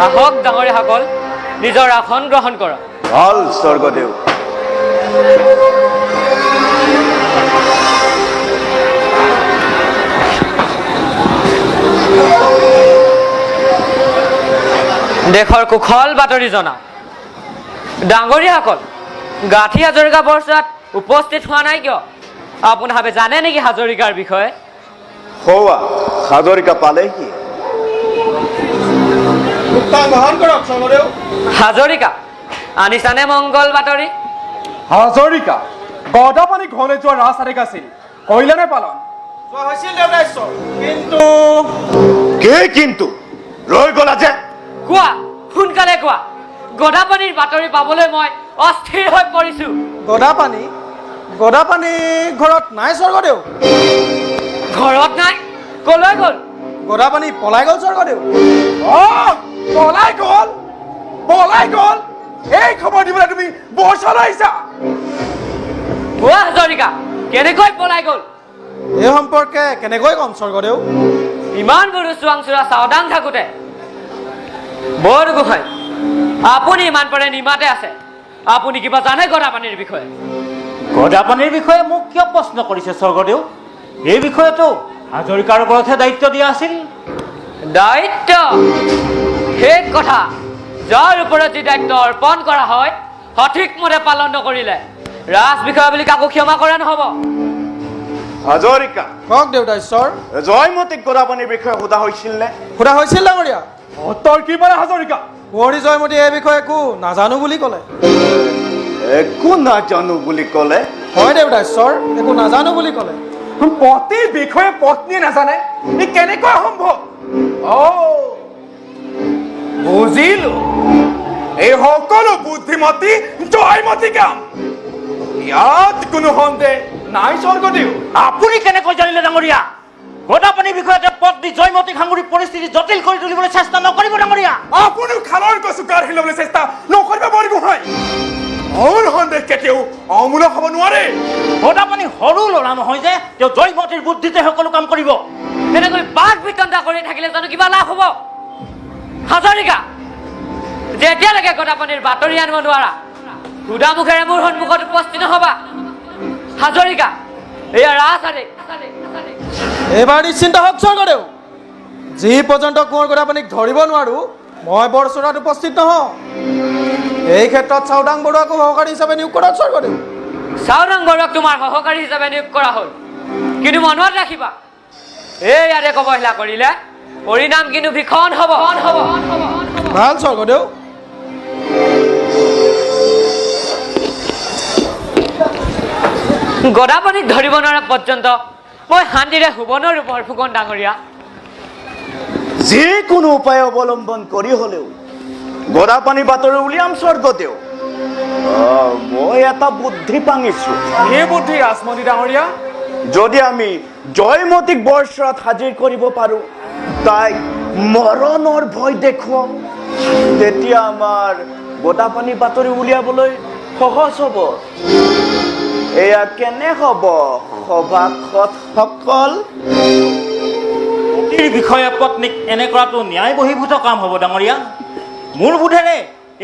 আহক ডাঙৰীয়াসকল নিজৰ আসন গ্ৰহণ কৰক ভাল স্বৰ্গদেউ দেশৰ কুশল বাতৰি জনাওক ডাঙৰীয়াসকল গাঁঠি হাজৰিকা বৰ্ষাত উপস্থিত হোৱা নাই কিয় আপোনালোকে জানে নেকি হাজৰিকাৰ বিষয়ে হৌৱা হাজৰিকা পালেহি গ্ৰহণ কৰক স্বৰ্গদেউ হাজৰিকা আনিছানে মংগল বাতৰি হাজৰিকা গদাপানী ঘনে যোৱা ৰাজ আদেশ আছিল কৰিলেনে পালন যোৱা হৈছিল দেউতাশ্বৰ কিন্তু ৰৈ গ'লা যে কোৱা সোনকালে কোৱা গদাপানীৰ বাতৰি পাবলৈ মই অস্থিৰ হৈ পৰিছো গদাপানী ঘৰত নাই স্বৰ্গদেউ ঘৰত নাই কলৈ গ'ল গদাপানী পলাই গ'ল স্বৰ্গদেউ পলাই গ'ল এই খবৰ দিবলৈ তুমি বৰ্ষলৈ আহিছা কোৱা হাজৰিকা কেনেকৈ পলাই গ'ল এই সম্পৰ্কে কেনেকৈ ক'ম স্বৰ্গদেউ ইমান বড়ো চোৱাংচোৰা চাওদাং থাকোঁতে বৰগোহাঁই আপুনি ইমান পাৰে নিমাতে আছে আপুনি কিবা জানে গদাপানীৰ বিষয়ে গদাপানীৰ বিষয়ে মোক কিয় প্ৰশ্ন কৰিছে স্বৰ্গদেউ এই বিষয়েতো হাজৰিকাৰ ওপৰতহে দায়িত্ব দিয়া আছিল দায়িত্ব সেই কথা যাৰ ওপৰত যি দায়িত্ব অৰ্পণ কৰা হয় সঠিকমতে পালন নকৰিলে ৰাজ বিষয়া বুলি কাকো ক্ষমা কৰা নহ'ব হাজৰিকা কওক দেউতাশ্বৰ জয়মতীক গদাপানীৰ বিষয়ে সোধা হৈছিল নে সোধা হৈছিল ডাঙৰীয়া উত্তৰ কি পালে হাজৰিকা কুঁৱৰী জয়মতী এই বিষয়ে একো নাজানো বুলি ক'লে একো নাজানো বুলি ক'লে হয় দেউতাশ্বৰ একো নাজানো বুলি ক'লে পতিৰ বিষয়ে পত্নীয়ে নাজানে ই কেনেকৈ সম্ভৱ বুদ্ধিমতী জয়মতী কাম ইয়াত কোনো সন্দেহ নাই স্বৰ্গদেউ আপুনি কেনেকৈ জানিলে ডাঙৰীয়া গদাপানীৰ বিষয়তে পত্নী জয়মতীক সাঙুৰি পৰিস্থিতি জটিল কৰি তুলিবলৈ চেষ্টা নকৰিব ডাঙৰীয়া আপুনিও খালৰ কচু কাঢ়ি ল'বলৈ চেষ্টা নকৰিব বৰগোহাঁই মোৰ সন্দেহ কেতিয়াও অমূলক হ'ব নোৱাৰে গদাপানী সৰু ল'ৰা নহয় যে তেওঁ জয়মতীৰ বুদ্ধিতে সকলো কাম কৰিব তেনেকৈ বাঘ বিতণ্ডা কৰি থাকিলে জানো কিবা লাভ হ'ব হাজৰিকা যেতিয়ালৈকে গদাপানীৰ বাতৰি আনিব নোৱাৰা সুধা মুখেৰে মোৰ সন্মুখত উপস্থিত নহবা হাজৰিকা এয়া ৰাজহাড়ী এইবাৰ নিশ্চিন্ত হওক স্বৰ্গদেউ যি পৰ্যন্ত কোঁৱৰ গদাপানীক ধৰিব নোৱাৰো মই বৰচৰাত উপস্থিত নহওঁ এই ক্ষেত্ৰত চাওদাং বৰুৱাকো সহকাৰী হিচাপে নিয়োগ কৰক স্বৰ্গদেউ চাওদাং বৰুৱাক তোমাৰ সহকাৰী হিচাপে নিয়োগ কৰা হ'ল কিন্তু মনত ৰাখিবা এই ইয়াতে অৱহেলা কৰিলে পৰিণাম কিন্তু ভীষণ হ'ব ভাল স্বৰ্গদেউ গদাপানীক ধৰিব নোৱাৰা পৰ্যন্ত মই শান্তিৰে শুব নোৱাৰো বৰফুকন ডাঙৰীয়া যিকোনো উপায় অৱলম্বন কৰি হ'লেও গদাপানী বাতৰি উলিয়াম স্বৰ্গদেউ মই এটা বুদ্ধি পাঙিছো এই বুদ্ধি ৰাজমন্ত্ৰী ডাঙৰীয়া যদি আমি জয়মতীক বৰচৰাত হাজিৰ কৰিব পাৰো তাইক মৰণৰ ভয় দেখুৱাম তেতিয়া আমাৰ গদাপানী বাতৰি উলিয়াবলৈ সহজ হ'ব এয়া কেনে হ'ব সভাসদসকল পতিৰ বিষয়ে পত্নীক এনে কৰাটো ন্যায় বহিৰ্ভূত কাম হ'ব ডাঙৰীয়া মোৰ বোধেৰে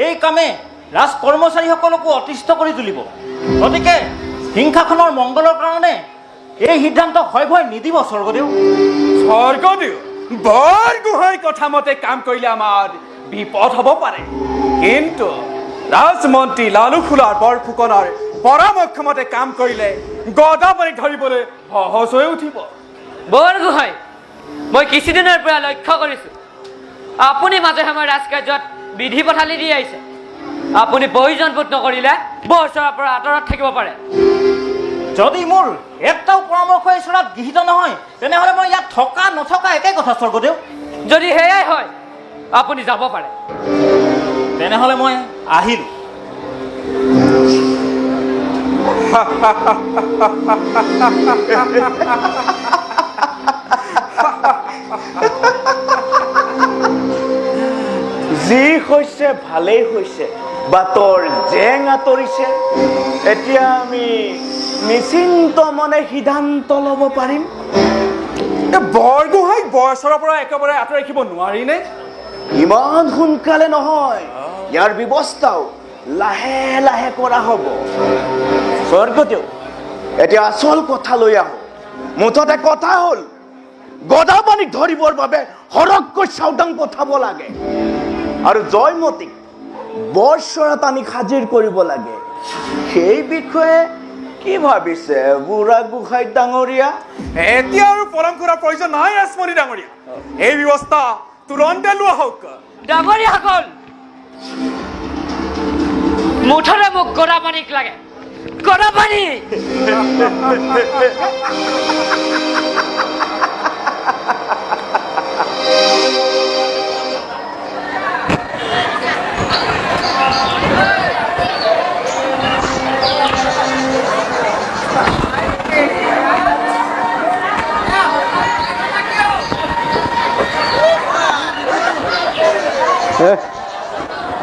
এই কামে ৰাজ কৰ্মচাৰীসকলকো অতিষ্ঠ কৰি তুলিব গতিকে হিংসাখনৰ মংগলৰ কাৰণে এই সিদ্ধান্ত হয় ভয় নিদিব স্বৰ্গদেউ বৰগোহাঁই কথা মতে কাম কৰিলে আমাৰ বিপদ হ'ব পাৰে কিন্তু ৰাজমন্ত্ৰী লালু ফুলাৰ বৰফুকনৰ পৰামৰ্শ মতে কাম কৰিলে গদাপানীক ধৰিবলৈ সহজ হৈ উঠিব বৰগোহাঁই মই কিছুদিনৰ পৰা লক্ষ্য কৰিছো আপুনি মাজে সময়ে ৰাজকাৰ্যত বিধি পথালি দি আহিছে আপুনি প্ৰয়োজনবোধ নকৰিলে বৰচৰাৰ পৰা আঁতৰত থাকিব পাৰে যদি মোৰ একটাও পৰামৰ্শ এই চৰাত গৃহীত নহয় তেনেহ'লে মই ইয়াত থকা নথকা একেই কথা স্বৰ্গদেউ যদি সেয়াই হয় আপুনি যাব পাৰে তেনেহ'লে মই আহিলোঁ যি হৈছে ভালেই হৈছে বাটৰ জেং আঁতৰিছে এতিয়া আমি নিশ্চিন্ত মনে সিদ্ধান্ত ল'ব পাৰিম বৰগোহাঁইক বৰচৰাৰ পৰা একেবাৰে আঁতৰাই ৰাখিব নোৱাৰিনে ইমান সোনকালে নহয় ইয়াৰ ব্যৱস্থাও লাহে লাহে কৰা হ'ব স্বৰ্গদেউ এতিয়া আচল কথা লৈ আহোঁ মুঠতে কথা হ'ল গদাপানীক ধৰিবৰ বাবে সৰহকৈ চাওদাং পঠাব লাগে আৰু জয়মতীক বৰচৰাত আনি হাজিৰ কৰিব লাগে সেই বিষয়ে কি ভাবিছে বুঢ়া গোহাঁই ডাঙৰীয়া এতিয়া আৰু পলম কৰাৰ প্ৰয়োজন নাই ৰাজমন্ত্ৰী ডাঙৰীয়া এই ব্যৱস্থা তুৰন্তে লোৱা হওক ডাঙৰীয়াসকল মুঠতে মোক গদাপানীক লাগে গদাপানী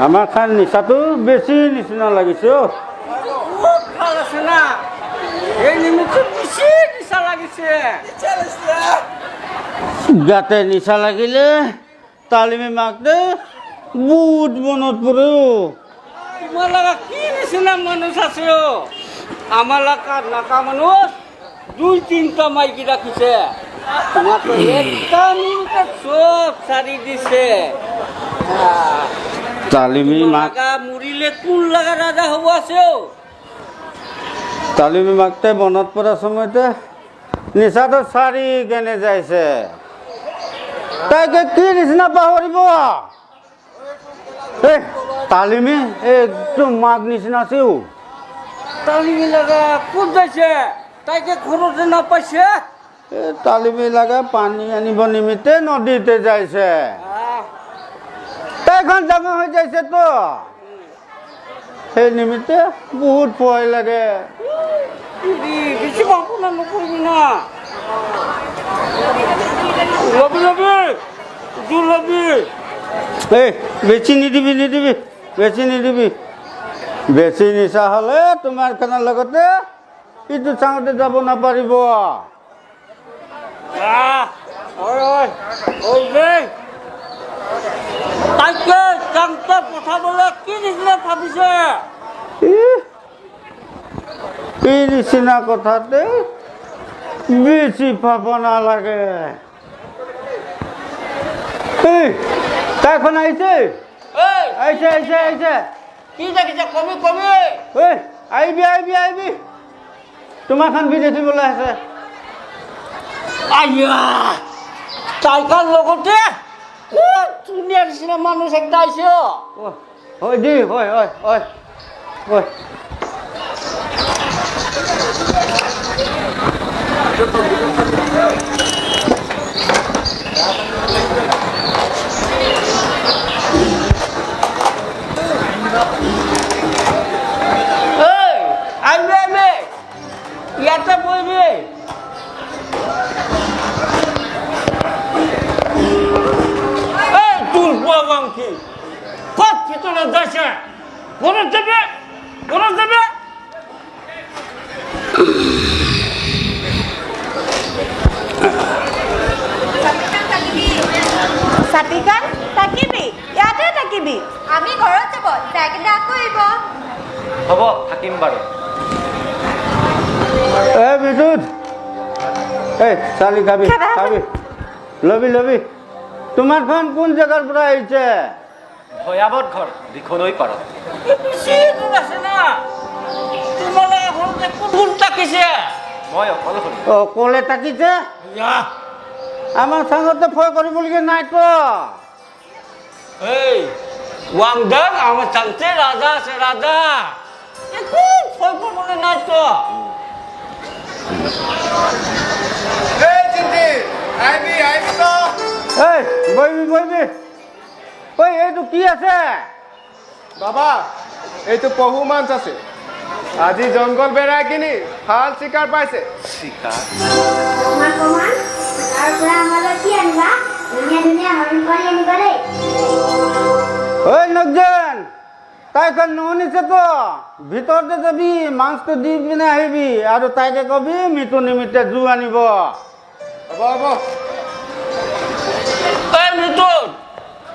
আমাৰ খান নিচাটো বেছি নিচিনা লাগিছে খুব ভাল আছে না এই নিমিত্তে বেছি নিচা লাগিছে গাতে নিচা লাগিলে তালিমে মাকতে বহুত মনত পৰে তোমাৰ লগা কি নিচিনা মানুহ আছে আমাৰ লগা নাকা মানুহ 2-3টা মাইকী ৰাখিছে তোমাকে একটা মিনিটত চব চাৰি দিছে তালিমি মাক মৰিলে কোন লগা ৰাজা হ'ব আছে তালিমি মাকতে মনত পৰা সময়তে নিচাটো চাৰি কেনে যাইছে তাইকে কি নিচিনা পাহৰিব তালিমি একদম মাক নিচিনা আছেও তালিমি লগা ক'ত যাইছে তাইকে ঘৰতে নাপাইছে তালিমি লগা পানী আনিব নিমিত্তে নদীতে যাইছে তাইখন ডাঙৰ হৈ যাইছে তো সেই নিমিত্তে বহুত ভয় লাগে। বেছি ভাবনা নকৰিবি না লবি লবি জোৰ লবি এই বেছি নিদিবি নিদিবি বেছি নিদিবি। বেছি নিচা হ'লে তোমাৰ খানাৰ লগতে ইটো চাঙতে যাব নাপাৰিব। তাইকে চাংতে পঠাবলৈ কি নিচিনা ভাবিছে? এই নিচিনা কথাতে বেছি পাব নালাগে। এই তাইখন আহিছে আহিছে আহিছে আহিছে। কি দেখিছে কবি কবি? এই আহিবি আহিবি আহিবি, তোমাৰখন বি দেখিবলৈ আছে। আইয়া তাইকাৰ লগতে ধুনীয়া নিচিনা মানুহ একটা আহিছে। হয় দি হয় হয় হয় হয়। আহিবি আহিবি ইয়াতে বহিবি। তোৰ বাবাংকি ক'ত ভিতৰত যাইছে? ঘৰত যাবি ঘৰত যাবি। ছাতিকান থাকিবি, ইয়াতে থাকিবি। আমি ঘৰত যাব যাই কিনে আকৌ আহিব। হ'ব থাকিম বাৰু। এই বিদ্যুৎ, এই চালি খাবি খাবি লবি লবি। তোমাৰখন কোন জেগাৰ পৰা আহিছে? ভয়াৱত ঘৰ দিখনৈ পাৰত। বেছি দূৰ আছে না তোমালোকে ঘৰতে কোন থাকিছে? মই অকলশৰী। অকলে থাকিছে? আমাৰ চাঙতে ভয় কৰিবলগীয়া নাইতো। এই ওয়াংডাং আমার চাংতে রাজা আছে রাজা একো ভয় পাবলে নাই তো। এই বহিবি বহিবি। ঐ এইটো কি আছে? বাবা এইটো পহু মাছ আছে। আজি জংঘল বেৰাই কিনি ভাল চিকাৰ পাইছে। চিকাৰ? ঐ নকজন, তাইখন নুশুনিছে তো, ভিতৰতে যাবি মাছটো দি পিনে আহিবি আৰু তাইকে কবি মৃত্যু নিমিত্তে জু আনিব। হ'ব হ'ব। এই মৃত্যুত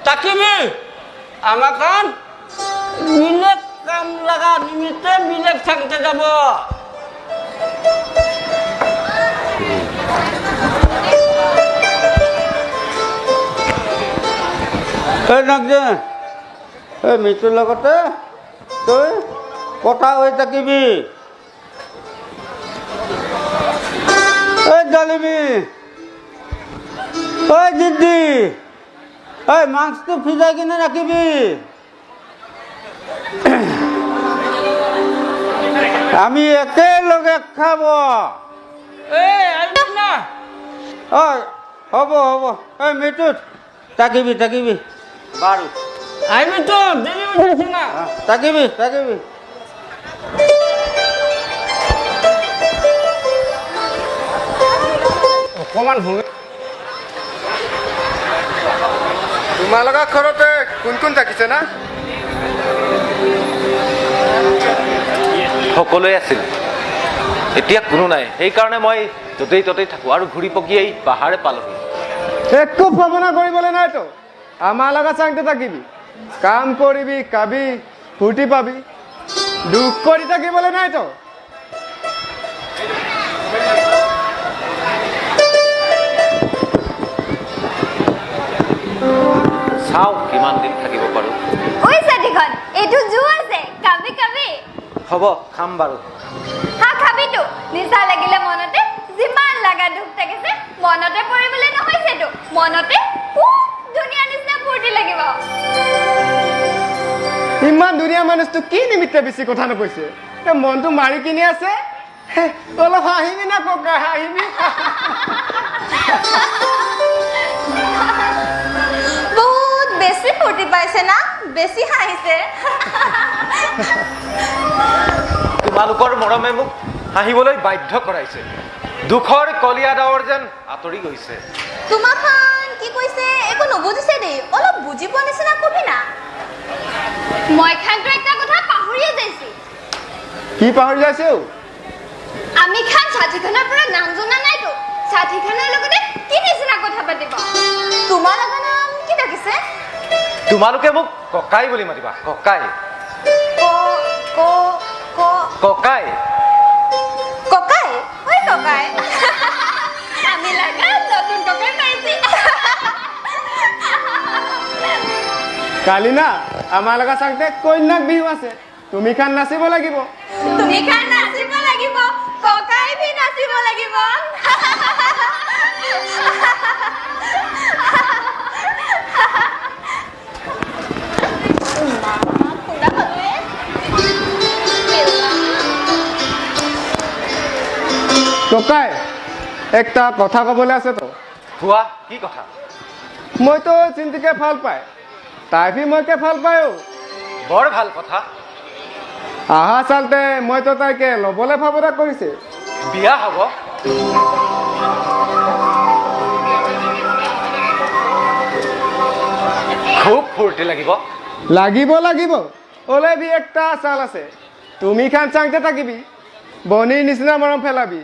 তাকিবি আমার কান মিলেক কাম লাগা নিমিত্তে মিলেক থাকতে যাব। এই নকজন, এই মৃত্যুৰ লগতে তই কথা হৈ থাকিবি। এই ডালিমি, ঐ দিদি, এই মাছটো ভিজাই কিনে ৰাখিবি। আমি একেলগে খাব। এই আইব না। ঐ হ'ব হ'ব। এই মৃত্যুত থাকিবি থাকিবি বাৰু আইবি তো দেৰি হইছে না। থাকিবি থাকিবি। অকমান শুনে তোমালোকৰ ঘৰতে কোন কোন থাকিছে না? সকলোৱে আছিল, এতিয়া কোনো নাই। সেইকাৰণে মই য'তেই ত'তেই থাকোঁ আৰু ঘূৰি পকিয়েই পাহাৰে পালোহি। একো ভাৱনা কৰিবলৈ নাইতো। আমাৰ লগত চাংতে থাকিবি, কাম কৰিবি, খাবি, ফূৰ্তি পাবি। দুখ কৰি থাকিবলৈ নাইতো। চাওঁ কিমান দিন থাকিব পাৰোঁ। ঐ ছাতিখন এইটো জু আছে, খাবি খাবি। হ'ব খাম বাৰু। হা খাবিতো। নিচা লাগিলে মনতে যিমান লাগা দুখ থাকিছে মনতে পৰিবলৈ নহৈছেতো। মনতে খুব ধুনীয়া নিচিনা ফূৰ্তি লাগিব। ইমান ধুনীয়া মানুহটো কি নিমিত্তে বেছি কথা নকৈছে? মনটো মাৰি কিনি আছে। অলপ হাঁহিবি না ককা, হাঁহিবি। বহুত বেছি ফূৰ্তি পাইছে না? বেছি হাঁহিছে তোমালোকৰ মৰমে মোক হাঁহিবলৈ বাধ্য কৰাইছে দুখৰ কলীয়া ডাৱৰ যেন আঁতৰি গৈছে তোমাৰখন কি কৈছে একো নুবুজিছে দেই অলপ বুজি পোৱা নিচিনা কবি না মই খানটো একটা কথা পাহৰিয়ে যাইছো কি পাহৰি যাইছে আমি খান সাথীখনৰ পৰা নাম জনা নাইতো সাথীখনৰ লগতে কি নিচিনা কথা পাতিব তোমাৰ লগৰ নাম কি ডাকিছে তোমালোকে মোক ককাই বুলি মাতিবা ককাই ক ক ক ককাই ককাই ঐ ককাই আমি লাগা নতুন ককাই পাইছি কালি না আমাৰ লগত চাওঁতে কন্যাক বিহু আছে তুমি খান নাচিব লাগিব তুমি খান নাচিব লাগিব ককাই ভি নাচিব লাগিব ককাই একটা কথা ক'বলৈ আছে তো কোৱা কি কথা মইতো চিন্তিকে ভাল পায় তাই ভি মইকে ভাল পায় বৰ ভাল কথা আহা চালতে মইতো তাইকে ল'বলৈ ভাৱনা কৰিছে বিয়া হ'ব খুব ফূৰ্তি লাগিব লাগিব লাগিব ওলে ভি একটা চাল আছে তুমি খান চাংতে থাকিবি বনিৰ নিচিনা মৰম পেলাবি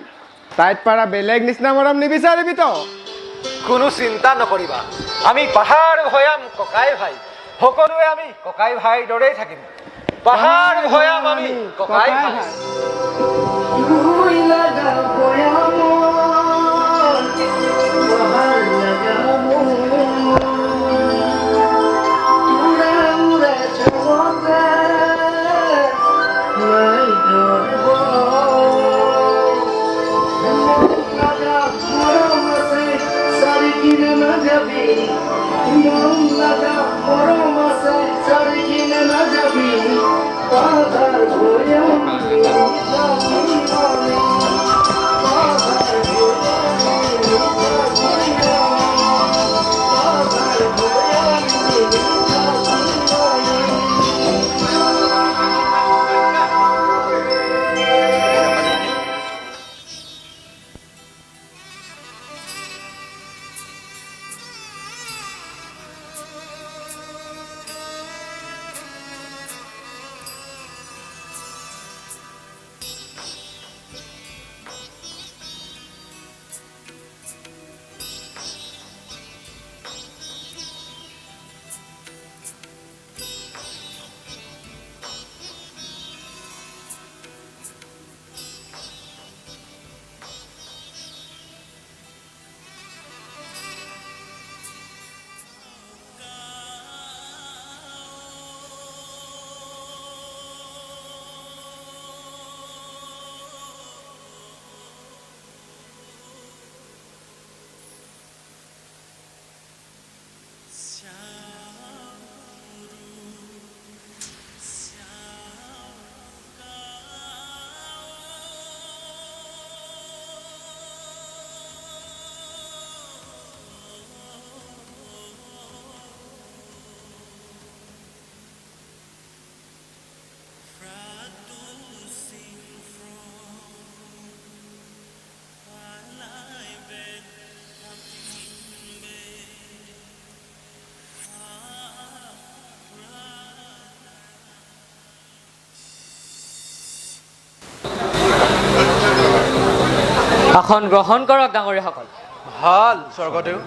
তাইত পাৰা বেলেগ নিচিনা মৰম নিবিচাৰিবি তো কোনো চিন্তা নকৰিবা আমি পাহাৰ ভৈয়াম ককাই ভাই সকলোৱে আমি ককাই ভাই দৰেই থাকিম পাহাৰ ভৈয়াম আমি ককাই ভাই আসন গ্ৰহণ কৰক ডাঙৰীয়াসকল ভাল স্বৰ্গদেউ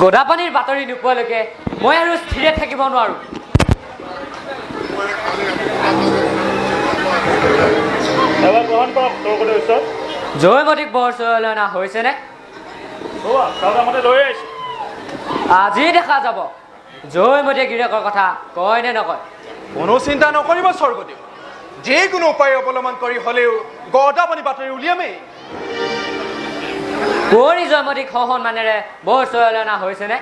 গদাপানীৰ বাতৰি নোপোৱালৈকে মই আৰু স্থিৰে থাকিব নোৱাৰো গ্ৰহণ কৰক স্বৰ্গদেউ ঈশ্বৰ জয়মতীক বৰচয়লৈ অনা হৈছেনে লৈ আহিছোঁ আজি দেখা যাব জয়মতীয়ে গিৰিয়েকৰ কথা কয় নে নকয় কোনো চিন্তা নকৰিব স্বৰ্গদেউ যিকোনো উপায় অৱলম্বন কৰি হ'লেও গদাপানী বাতৰি উলিয়ামেই কোঁৱৰী জয়মতীক সসন্মানেৰে বৰচয়লৈ অনা হৈছেনে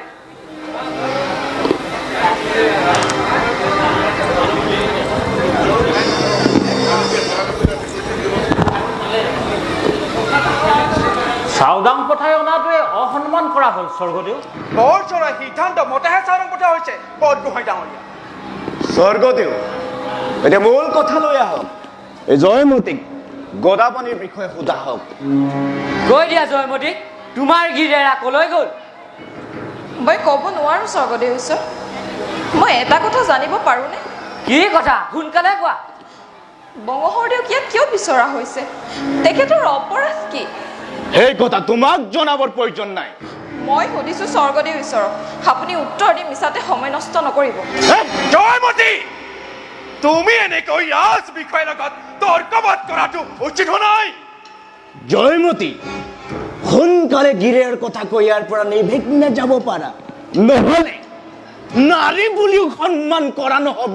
চাওদাং পঠাই অনাটোৱে অসন্মান কৰা হ'ল স্বৰ্গদেউ। বৰ চৰাই সিদ্ধান্ত মতেহে চাওদাং পঠোৱা হৈছে বৰগোহাঁই ডাঙৰীয়া। স্বৰ্গদেউ এতিয়া মূল কথা লৈ আহক। এই জয়মতীক গদাপানীৰ বিষয়ে সোধা হওক। কৈ দিয়া জয়মতী, তোমাৰ গিৰেৰা কলৈ গ'ল? মই ক'ব নোৱাৰোঁ স্বৰ্গদেউ ঈশ্বৰ। মই এটা কথা জানিব পাৰোঁনে? কি কথা? সোনকালে কোৱা। বংগশৰদেউক ইয়াত কিয় বিচৰা হৈছে? তেখেতৰ অপৰাধ কি? সেই কথা তোমাক জনাবৰ প্ৰয়োজন নাই। মই সুধিছোঁ স্বৰ্গদেউ ঈশ্বৰক, আপুনি উত্তৰ দি মিছাতে সময় নষ্ট নকৰিব। জয়মতী, তুমি এনেকৈ ৰাজ বিষয়াৰ লগত তৰ্কবাদ কৰাটো উচিত হোৱা নাই। জয়মতী, সোনকালে গিৰেৰ কথা কৈ ইয়াৰ পৰা নিৰ্বিঘ্নে যাব পাৰা, নহ'লে নাৰী বুলিও সন্মান কৰা নহ'ব।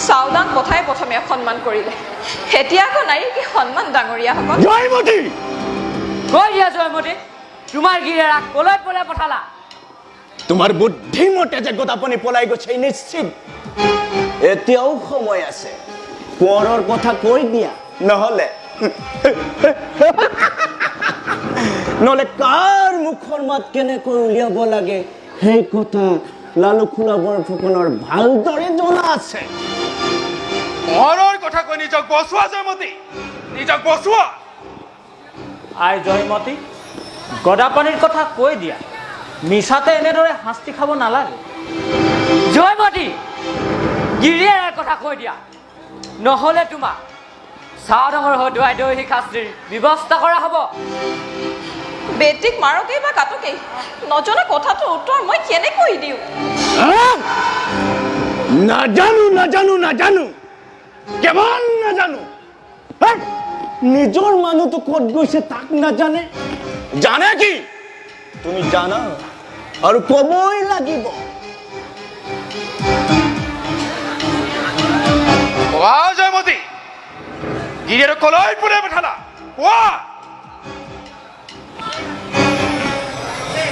চাওদাং পঠাই প্ৰথমে সন্মান কৰিলে, এতিয়া আকৌ নাৰীৰ কি সন্মান ডাঙৰীয়াসকল? জয়মতী, কৈ দিয়া জয়মতী, তোমাৰ গিৰেৰা কলৈ পঠালা? তোমাৰ বুদ্ধিমতে যে গদাপানী পলাই গৈছে নিশ্চিত। এতিয়াও সময় আছে, কোঁৱৰৰ কথা কৈ দিয়া, নহ'লে কাৰ মুখৰ মাত কেনেকৈ উলিয়াব লাগে সেই কথা লালুখোলা বৰফুকনৰ ভালদৰে জনা আছে। কোঁৱৰৰ কথা কৈ নিজক বচোৱা জয়মতী, নিজক বচোৱা। আই জয়মতী, গদাপানীৰ কথা কৈ দিয়া, মিছাতে এনেদৰে শাস্তি খাব নালাগে। জয়মতী, গিৰিয়েৰাৰ কথা কৈ দিয়া, নহ'লে তোমাক চাওদাঙৰ হতুৱাই দৈহিক শাস্তিৰ ব্যৱস্থা কৰা হ'ব। বেটিক মাৰকেই বা কাটকেই, নজনা কথাটোৰ উত্তৰ মই কেনেকৈ দিওঁ? নাজানো কেৱল নাজানো। নিজৰ মানুহটো ক'ত গৈছে তাক নাজানে। জানে কি? তুমি জানা আৰু ক'বই লাগিব। জয়মতী, গিৰিয়েৰ কলৈ পঠালা? কোৱা।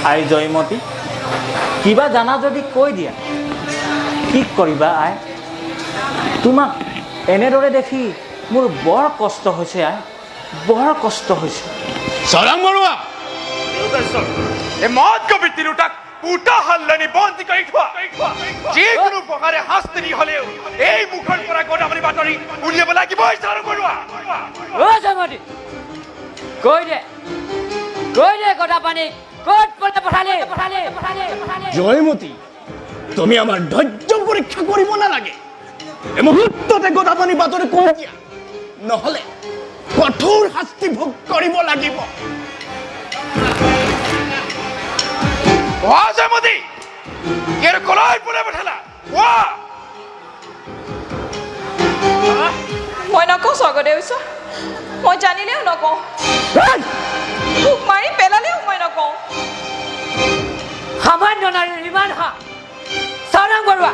আই জয়মতী, কিবা জানা যদি কৈ দিয়া। কি কৰিবা আই, তোমাক এনেদৰে দেখি মোৰ বৰ কষ্ট হৈছে আই, বৰ কষ্ট হৈছে। চাওদাং বৰুৱা, এই মদ কবি তিৰোতাক পুতা হাল্লানি বন্দী কৰি থোৱা। যিকোনো প্ৰকাৰে শাস্তি দি হ'লেও এই মুখৰ পৰা গদাপানী বাতৰি উলিয়াব লাগিবই। চাওদাং বৰুৱা, জয়মতী, কৈ দে গদাপানী ক'ত পঠালে? জয়মতী, তুমি আমাৰ ধৈৰ্য পৰীক্ষা কৰিব নালাগে। এই মুহূৰ্ততে গদাপানী বাতৰি কৈ দিয়া, নহ'লে কঠোৰ শাস্তি ভোগ কৰিব লাগিব। জয়মতী, গিৰিয়েৰ কলৈ পঠালা? কোৱা। মই নকওঁ স্বৰ্গদেউ ঈশ্বৰ, মই জানিলেও নকওঁ, মোক মাৰি পেলালেও মই নকওঁ। সামান্য নাৰীৰ ইমান হা? চাওদাং বৰুৱা,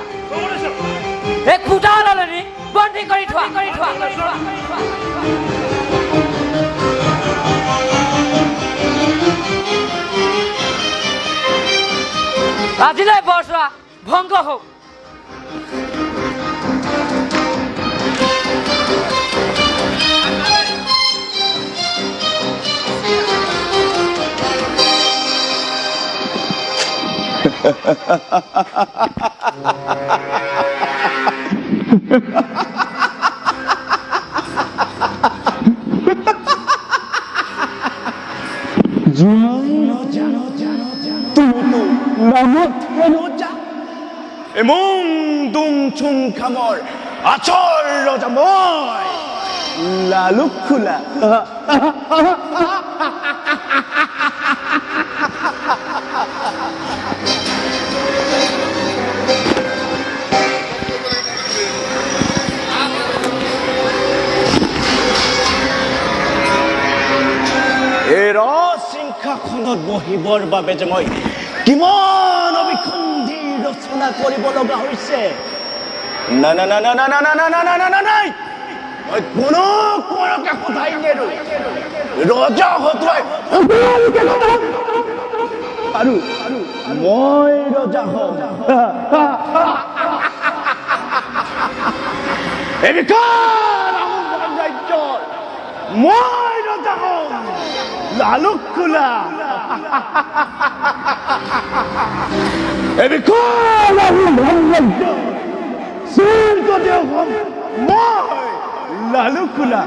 এই পুতা হাল্লানি বন্দী কৰি থোৱা। আজিলৈ বৰচোৱা ভংগ হওক। এমং দুং চুং খামৰ আচল ৰজা মই লালুখোলা। এই ৰসিংহাসনত বহিবৰ বাবে যে মই কিমান অভিসন্ধি ৰচনা কৰিব লগা হৈছে। নাই, মই কোনো কোঁৱৰকে সোধাই নেৰো। ৰজা হতুৱাই আৰু মই ৰজা হম। এই বিশাল আহোম সাম্ৰাজ্যৰ মই ৰজা হম। লালুক খোলা এবি কোন স্বৰ্গদেউ হম মই লালুক খোলা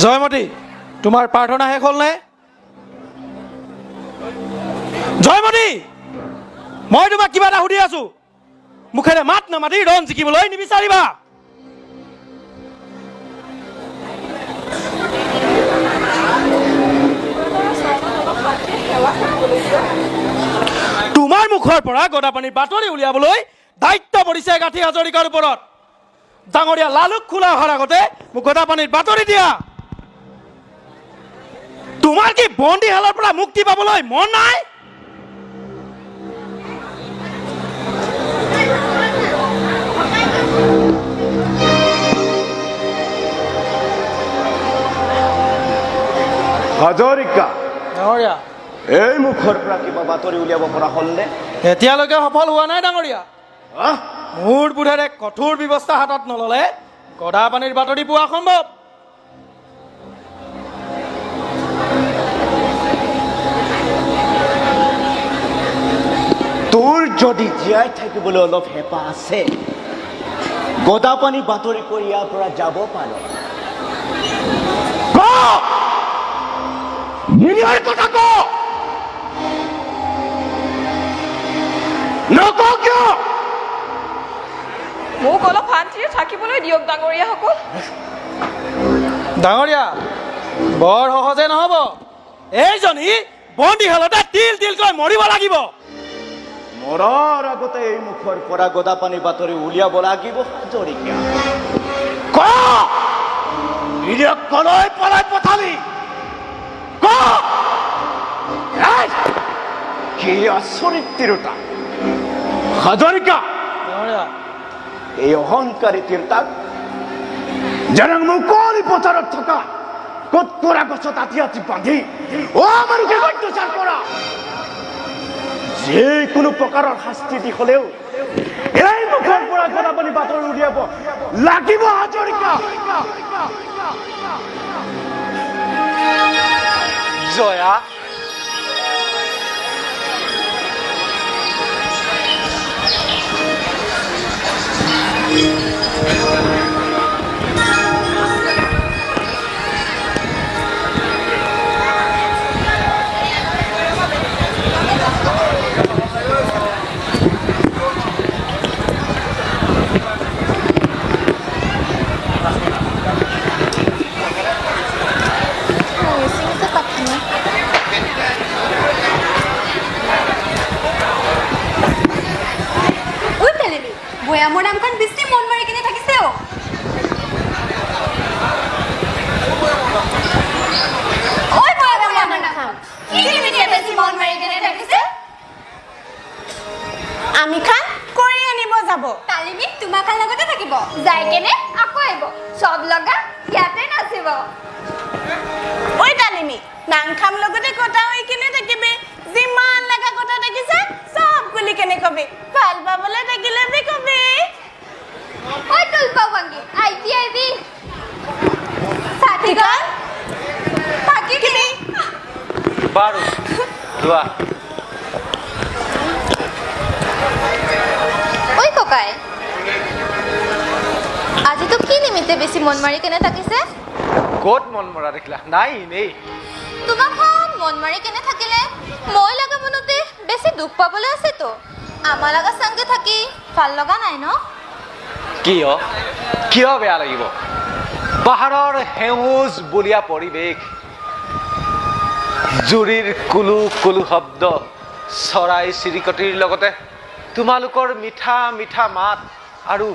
জয়মতী তোমাৰ প্ৰাৰ্থনা শেষ হ'ল নে জয়মতী মই তোমাক কিবা এটা সুধি আছো মুখেৰে মাত নামাতি ৰণ জিকিবলৈ নিবিচাৰিবা তোমাৰ মুখৰ পৰা গদাপানীৰ বাতৰি উলিয়াবলৈ দায়িত্ব পৰিছে গাঁঠি হাজৰিকাৰ ওপৰত ডাঙৰীয়া লালুক খোলা অহাৰ আগতে মোক গদাপানীৰ বাতৰি দিয়া তোমাৰ কি বন্দীশালৰ পৰা মুক্তি পাবলৈ মন নাই হাজৰিকা ডাঙৰীয়া এই মুখৰ পৰা কিবা বাতৰি উলিয়াব পৰা হ'লনে এতিয়ালৈকে সফল হোৱা নাই ডাঙৰীয়া মোৰ বোধেৰে কঠোৰ ব্যৱস্থা হাতত নললে গদাপানীৰ বাতৰি পোৱা সম্ভৱ তোৰ যদি জীয়াই থাকিবলৈ অলপ হেঁপাহ আছে গদাপানী বাতৰি কৰি ইয়াৰ পৰা যাব পাৰ কথা ক নকওঁ কিয় মোক অলপ শান্তিৰে থাকিবলৈ দিয়ক ডাঙৰীয়াসকল ডাঙৰীয়া বৰ সহজে নহ'ব এইজনী বন্দীশালতে তিল তিলকৈ মৰিব লাগিব মৰাৰ আগতে এই মুখৰ পৰা গদাপানী বাতৰি উলিয়াব লাগিব হাজৰিকা কলৈ পলাই পঠালি কি আচৰিত তিৰোতা হাজৰিকা ডাঙৰীয়া এই অহংকাৰী তিৰোতাক যেন মুকলি পথাৰত থকা ক'ত কৰা গছত আঠি আঠি বান্ধি মানুহকে অত্যাচাৰ কৰা যিকোনো প্ৰকাৰৰ শাস্তি দি হ'লেও এই মুখৰ পৰা গদাপানী বাতৰি উলিয়াব লাগিব হাজৰিকা জয়া বয়ামৰ নামখন বেছি মন মাৰি কিনে থাকিছে আমি খান কৰি আনিব যাব তালিমি তোমাৰ খান লগতে থাকিব যাই কেনে আকৌ আহিব চব লগা ইয়াতে নাচিব ঐ তালিমি নাং খাম লগতে কথা হৈ কিনে থাকিবি যিমান লগা কথা থাকিছে চব খুলি কেনে কবি ভাল পাবলৈ থাকিলে বি কবি ঐ তুলপা ভাঙি আইবি সাথীগণ থাকি কিনে বাৰু যোৱা ঐ ককাই আজিতো কি নিমিত্তে বেছি মন মাৰি কেনে থাকিছে ক'ত মন মৰা দেখিলা নাই এনেই তোমাক মন মাৰি কেনে থাকিলে মই লগা মনতে বেছি দুখ পাবলৈ আছেতো আমাৰ লগা সঙ্গে থাকি ভাল লগা নাই ন কিয় বেয়া লাগিব পাহাৰৰ সেউজ বুলিয়া পৰিৱেশ জুৰিৰ কুলু কুলু শব্দ চৰাই চিৰিকটিৰ লগতে তোমালোকৰ মিঠা মিঠা মাত আৰু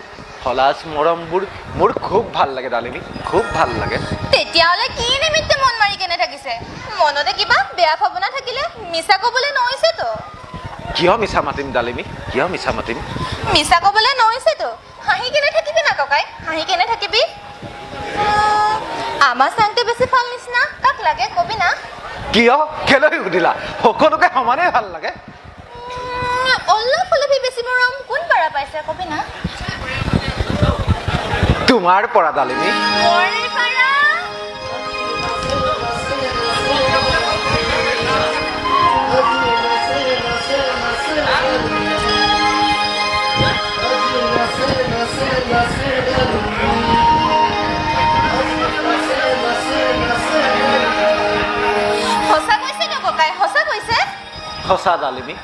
ফলাচ মৰমবোৰ মোৰ খুব ভাল লাগে ডালিমী খুব ভাল লাগে তেতিয়াহ'লে কি নিমিত্তে মন মাৰি কেনে থাকিছে মনতে কিবা বেয়া ভাৱনা থাকিলে মিছা ক'বলৈ নহৈছেতো কিয় মিছা মাতিম ডালিমী কিয় মিছা মাতিম মিছা ক'বলৈ নহৈছেতো হাঁহি কেনে থাকিবি না ককাই হাঁহি কেনে থাকিবি আমাৰ চাংতে বেছি ভাল নিচিনা কাক লাগে কবি না কিয় কেলৈ সুধিলা সকলোকে সমানেই ভাল লাগে অলপ অলপি বেছি মৰম কোন পাৰা পাইছে কবি না তোমাৰ পৰা ডালিমী মোৰ পাৰা সঁচা কৈছে নো ককাই সঁচা কৈছে সঁচা ডালিমী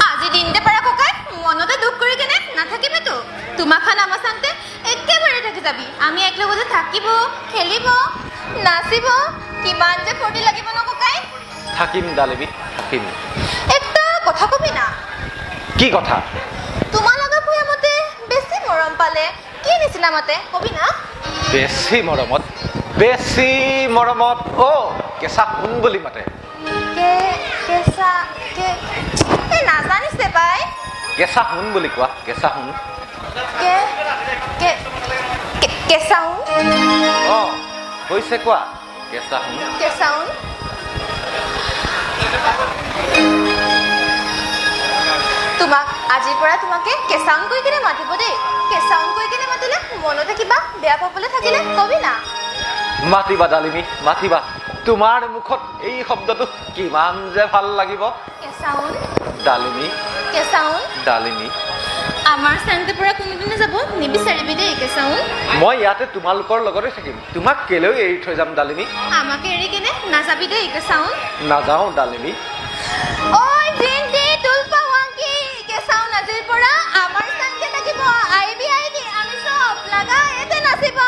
আজি দিনতে পাৰা ককাই মনতে দুখ কৰি কেনে নাথাকিবিতো তোমাখান আমাৰ চাংতে একেবাৰে থাকি যাবি আমি একেলগতে থাকিব খেলিব নাচিব কিমান যে ফূৰ্তি লাগিব ন ককাই থাকিম ডালিমী থাকিম একটা কথা কবি না কি কথা তোমাৰ লগা ভূঞা মতে বেছি মৰম পালে কি নিচিনা মতে কবি না বেছি মৰমত কেঁচা সোণ বুলি মাতে কেঁচা নাজানিছে পাই কেঁচা সোণ বুলি কোৱা কেঁচা সোণ কেঁচা সোণ হৈছে কোৱা কেঁচা সোণ কেঁচা সোণ তোমাক আজিৰ পৰা তোমাকে কেঁচা সোণ কৈ কিনে মাতিব দেই কেঁচা সোণ কৈ কিনে মাতিলে মনতে কিবা বেয়া পাবলৈ থাকিলে কবি না মাতিবা ডালিমী মাতিবা তোমাৰ মুখত এই শব্দটো কিমান যে ভাল লাগিব কেঁচা সোণ ডালিমী কেঁচা সোণ ডালিমী আমাৰ চাংতে পৰা কোনোদিনে যাব নিবিচাৰিবি দেই কেঁচা সোণ মই ইয়াতে তোমালোকৰ লগতে থাকিম তোমাক কেলৈ এৰি থৈ যাম ডালিমী আমাকে এৰি কিনে নাযাবি দেই কেঁচা সোণ নাযাওঁ ডালিমী ঐ জিন্তি তুলপা ৱাংকি কেঁচা সোণ আজিৰ পৰা আমাৰ চাংতে থাকিব আহিবি আমি চব লাগা এতে নাচিব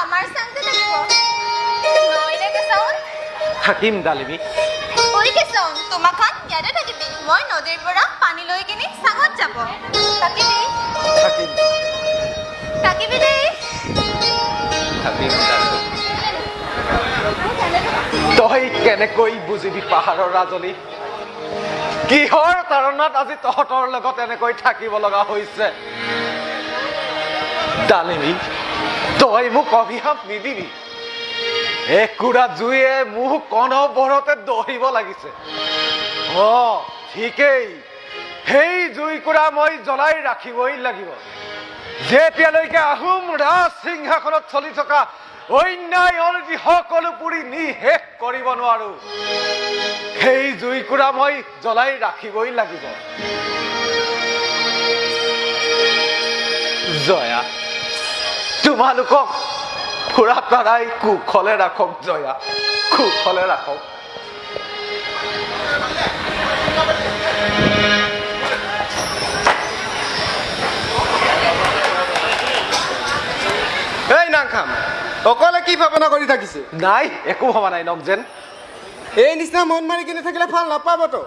আমাৰ চাংতে থাকিব নহয়নে কেঁচাউন? থাকিম ডালিমী। ঐ কেঁচাউন, তোমাৰখন ইয়াতে থাকিবি। মই নদীৰ পৰা পানী লৈ কিনি চাঙত যাব। থাকিবি থাকিম থাকিবি দেই। থাকিম ডালিমী। তই কেনেকৈ বুজিবি পাহাৰৰ ৰাজনী? কিহৰ কাৰণত আজি তহঁতৰ লগত এনেকৈ থাকিব লগা হৈছে? ডালিমী, তই মোক অভিশাপ নিদিবি। একুৰা জুয়ে মোক অনবৰতে দহিব লাগিছে। ঠিকেই, সেই জুইকুৰা মই জ্বলাই ৰাখিবই লাগিব, যেতিয়ালৈকে আহোম ৰাজ সিংহাসনত চলি থকা অন্যায় অনীতি সকলো পুৰি নিশেষ কৰিব নোৱাৰো। সেই জুইকুৰা মই জ্বলাই ৰাখিবই লাগিব। জয়া, তোমালোকক ফুৰা তাৰাই কুশলে ৰাখক। জয়া, কুশলে ৰাখক। এই নাংখাম, অকলে কি ভাৱনা কৰি থাকিছে? নাই, একো ভবা নাই নগজেন। এই নিচিনা মন মাৰি কিনে থাকিলে ভাল নাপাবতো।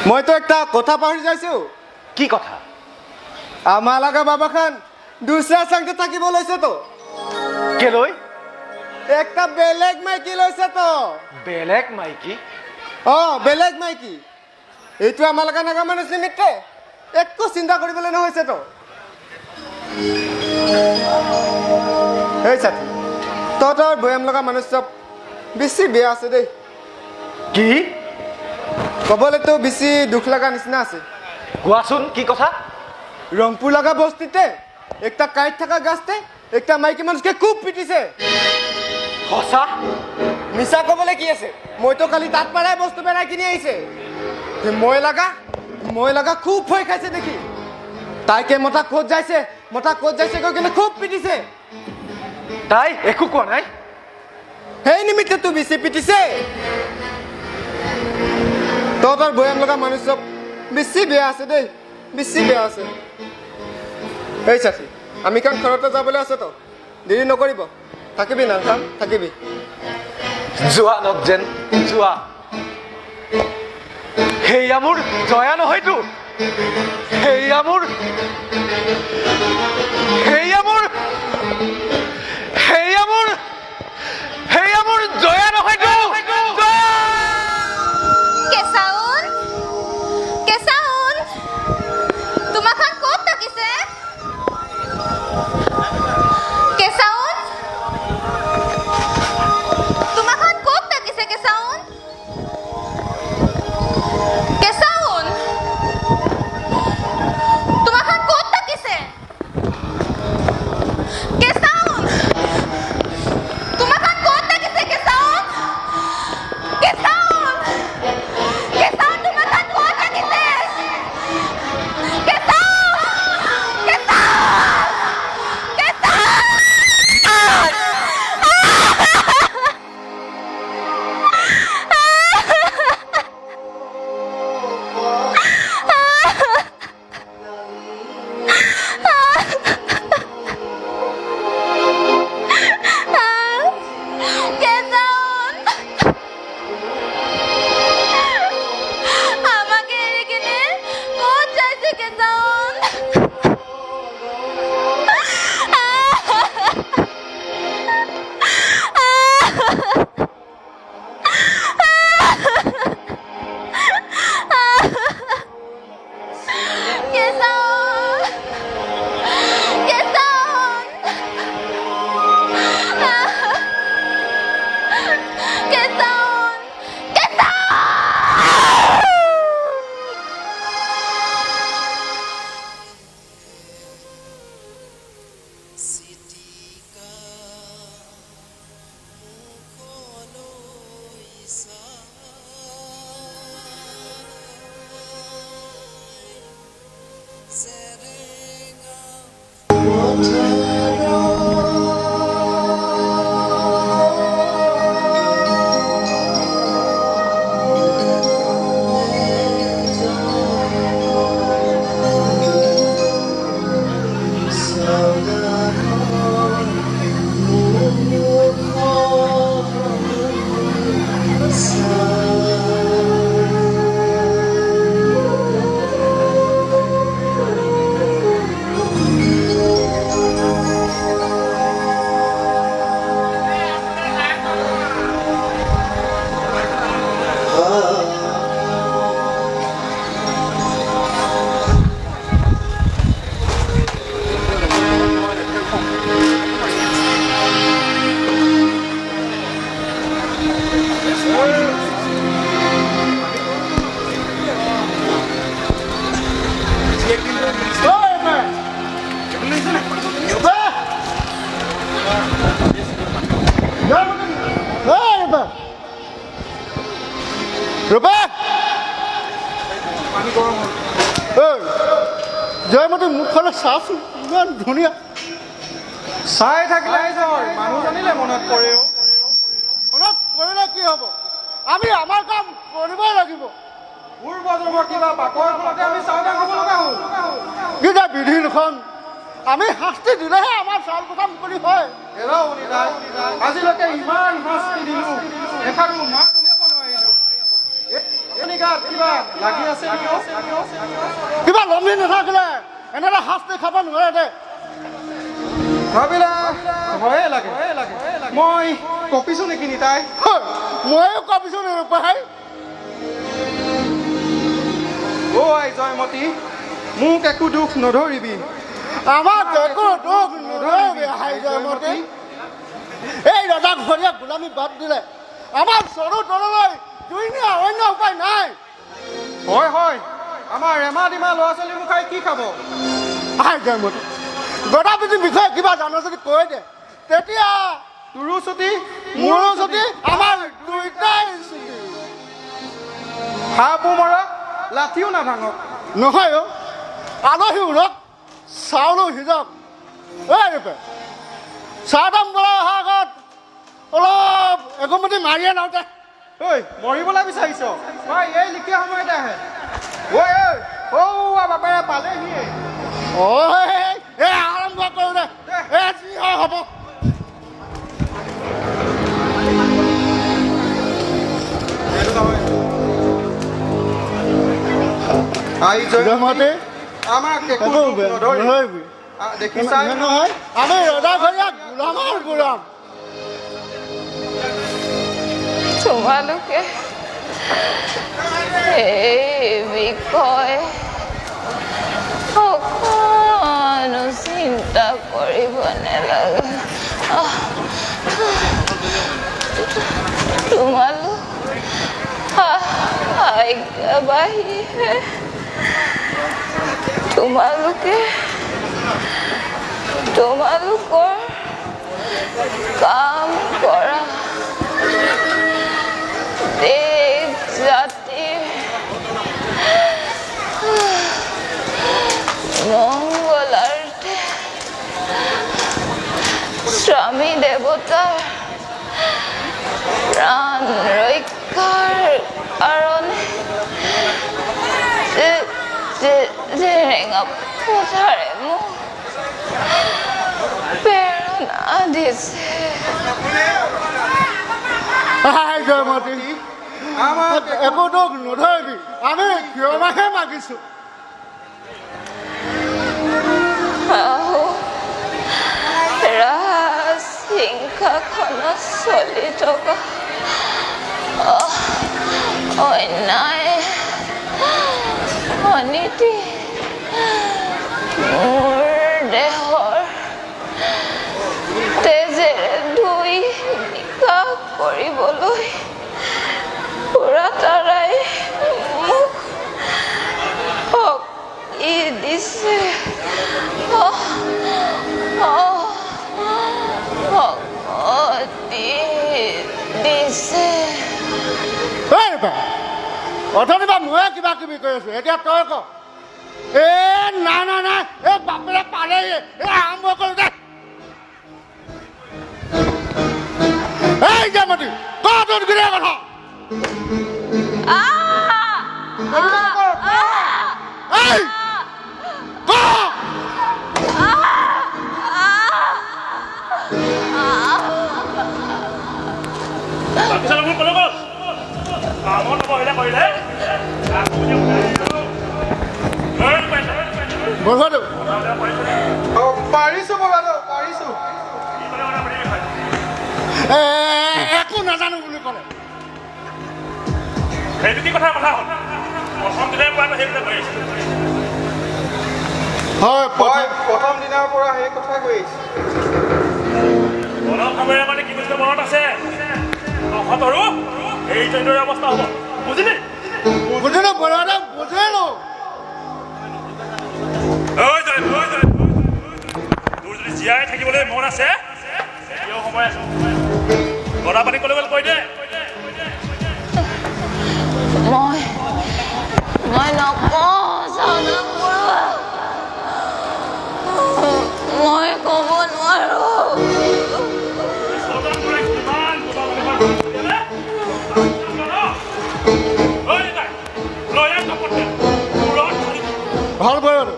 মইতো একটা কথা পাহৰি যাইছো। কি কথা? আমাৰ লগা বাবাখান দুসৰা চাংতে থাকিব লৈছে তো। কেলৈ? একটা বেলেগ মাইকী লৈছে তো। বেলেগ মাইকী? বেলেগ মাইকী। এইটো আমাৰ লগা নাগা মানুহ নিমিত্তে একো চিন্তা কৰিবলৈ নহৈছে তো। এই ছাতি, তহঁতৰ বৈয়াম লগা মানুহ চব বেছি বেয়া আছে দেই। কি ক'বলৈতো বেছি দুখ লগা নিচিনা আছে। কোৱাচোন কি কথা? রংপুর লাগা বস্তিতে একটা কাইট থাকা গাছতে একটা মাইকী মানুষকে খুব পিটিছে। সঁচা? মিছা কবলে কি আছে? মইতো কালি তাত পাৰাই বস্তু বেৰাই কিনি আহিছে। মই লাগা খুব ভয় খাইছে দেখি তাইকে মতা ক'ত যাইছে গৈ কিনে খুব পিটিছে। তাই একো কোৱা নাই? সেই নিমিত্তে তো বেছি পিটিছে। তহঁতৰ বৈয়াম লগা মানুহ চব বেছি বেয়া আছে দেই, বেছি বেয়া আছে। এই চাচি, আমি কাৰণ ঘৰতে যাবলৈ আছে তো, দেৰি নকৰিব। থাকিবি নাংখাম, থাকিবি। যোৱা নগজেন, যোৱা। সেয়া মোৰ জয়া নহয়তো। সেয়া মোৰ জয়া নহয়তো। কেঁচাউন, কেঁচাউন, তোমাৰখন ক'ত থাকিছে? কেঁচাউন, তোমাৰখন ক'ত থাকিছে? কেঁচাউন, কেঁচাউন, তোমাৰখন ক'ত থাকিছে? জয়মতী মুখখনত চাচোন ইমান ধুনীয়া চাই থাকিলে মানুহ জানিলে মনত পৰেও মনত পৰিলে কি হ'ব আমি আমাৰ কাম কৰিবই লাগিব পূৰ্বজন্মৰ কিবা পাকৰ ফলতে আমি চাউদাং হ'ব লগা হ'ল কিবা বিধিখন আমি শাস্তি দিলেহে আমাৰ চাউল কথা মুকলি হয় আজিলৈকে ইমান শাস্তি দিলো এষাৰো মাত উলিয়াব নোৱাৰিলো কিবা লাগি আছে কিবা লম্বি নাথাকিলে এনেদৰে শাস্তি খাব নোৱাৰে দে ভাবিলা ভয়ে লাগে মই কপিছো নেকি নিতাই ময়ো কপিছো নিৰূপাই আই জয়মতী মোক একো দুখ নধৰিবি আমাক একো দুখ নধৰিবি আই জয়মতী এই ৰজা ঘৰীয়া গোলামী বাদ দিলে আমাৰ চৰু তললৈ দুইনীয়া অন্য উপায় নাই হয় আমাৰ এমাহ ডিমা ল'ৰা ছোৱালী মুখাই কি খাব আই জয়মতী গদাপতিৰ বিষয়ে কিবা জানো যদি কৈ দে তেতিয়া তোৰো ছুটি মোৰো ছুটি আমাৰ দুইটাই ছুটি সাপো মৰক লাঠিও নাভাঙক নহয় আলহী উৰক চাউলো সিজক ৰূপে চাহ দাম বলা অহা আগত অলপ এগমতি মাৰিয়ে নাওঁতে মৰিবলৈ বিচাৰিছ এই লিখীয়া সময়তে আহে বাপেৰে পালেহিয়ে আৰম্ভ কৰোঁ দে যি হয় হ'ব জয়মতী আমাক একো নধৰিবি দেখিছা নহয় আমি ৰজা ঘৰীয়া গোলামৰ গোলাম তোমালোকে এই বিষয়ে অকণো চিন্তা কৰিব নালাগে তোমালোক আজ্ঞাবাহীহে তোমালোকৰ কাম কৰা দেশ জাতিৰ মংগলাৰ্থে স্বামী দেৱতাৰ প্ৰাণ ৰক্ষাৰ কাৰণে জেৰেঙা পথাৰে মোক প্ৰেৰণা দিছে জয়মতী আমাক একো দুখ নধৰিবি আমি ক্ষমাহে মাগিছো ৰাজসিংহাসনত চলি থকা অন্যায় অনীতি মোৰ দেহৰ তেজেৰে ধুই নিকাহ কৰিবলৈ পুৰা তাৰাই মোক শক্তি দিছে শক্তি দিছে অথনি বা ময়ে কিবা কিবি কৰি আছো এতিয়া তই ক নাই এই বাপেৰে পালে আৰম্ভ কৰো দে এই জয়মতী ক তোৰ গোটেই কথা পিছত মোৰ ক'লে গ'ল কামত অৱহেলা কৰিলে বৰবাদৌ পাৰিছোঁ বৰবাদৌ পাৰিছোঁ একো নাজানো বুলি ক'লে সেইটো কি কথা হ'ল প্ৰথম দিনাৰ পৰা সেইবিলাক কৰি আছে হয় প্ৰথম দিনাৰ পৰা সেই কথা কৈ আহিছোঁ অলপ সময়ৰ মানে কি কৈছিলে মনত আছে তহঁতৰো এই জয়দৰে অৱস্থা হ'ব বুজিলি বুজিলোঁ বৰবাদৌ বুজিলোঁ তোৰ যদি জীয়াই থাকিবলৈ মন আছে এতিয়াও সময় আছে গৰা পানী ক'লে গ'ল কৈ দে মই নকওঁ চাওদাম বৰুৱা মই ক'ব নোৱাৰোঁ ভাল বৰবাদৌ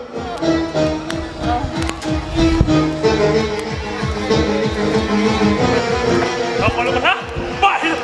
সকলো কথা বাহিৰ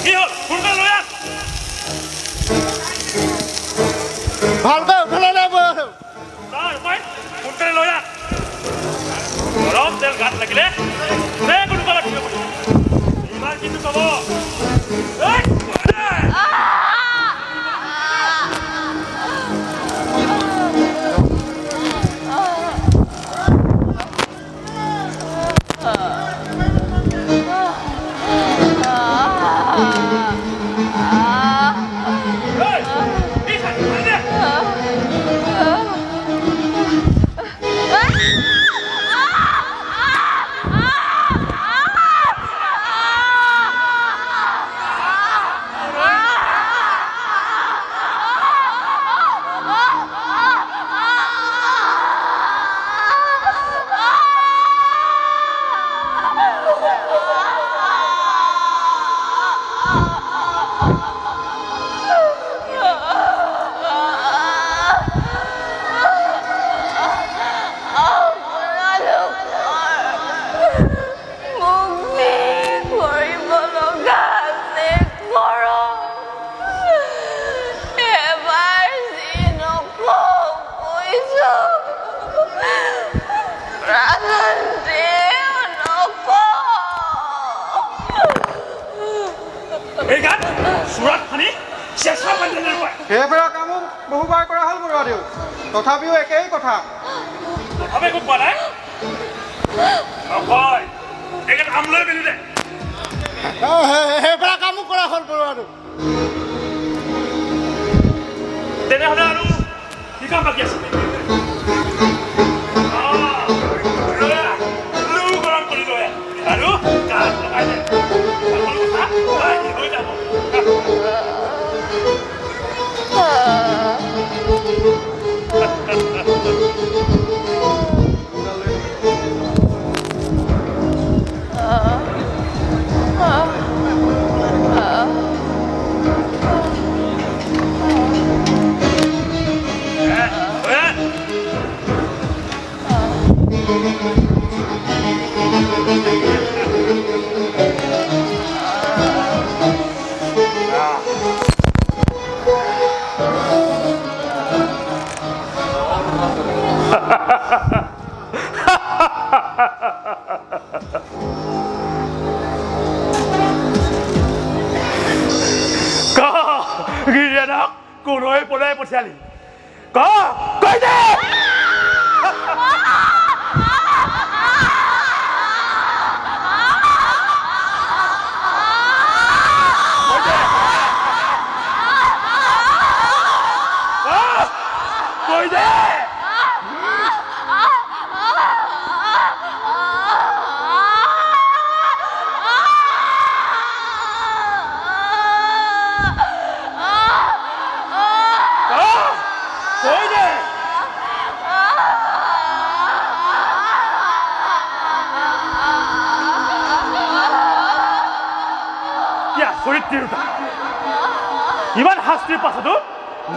কি হ'ল সোনকালে লৈ আহ ভালকৈ উঠালে নাই বৰবাদৌ সোনকালে লৈ আহ গৰম তেল গাত লাগিলে কোনো কালত ইমান কিন্তু ক'ব এই গাত চূড়াত খানি চেঁচা পানী নেৰুৱাই সেইবিলাক কামো বহুবাৰ কৰা হ'ল বৰবাদৌ তথাপিও একেই কথা তথাপি একো কোৱা নাই হয় এইকেইটা আম লৈ মেলি দে সেইবিলাক কামো কৰা হ'ল বৰবাদৌ তেনেহ'লে আৰু কি কাম বাকী আছে গৰম কৰি লৈ আৰু গাত লগাই দে সকলো কথা হৈ যাব গিৰিয়েনক কোনোৱে পলাই পঠিয়ালি কৈ দে কৈ দে চাকৰিত তিৰোতা ইমান শাস্তিৰ পাছতো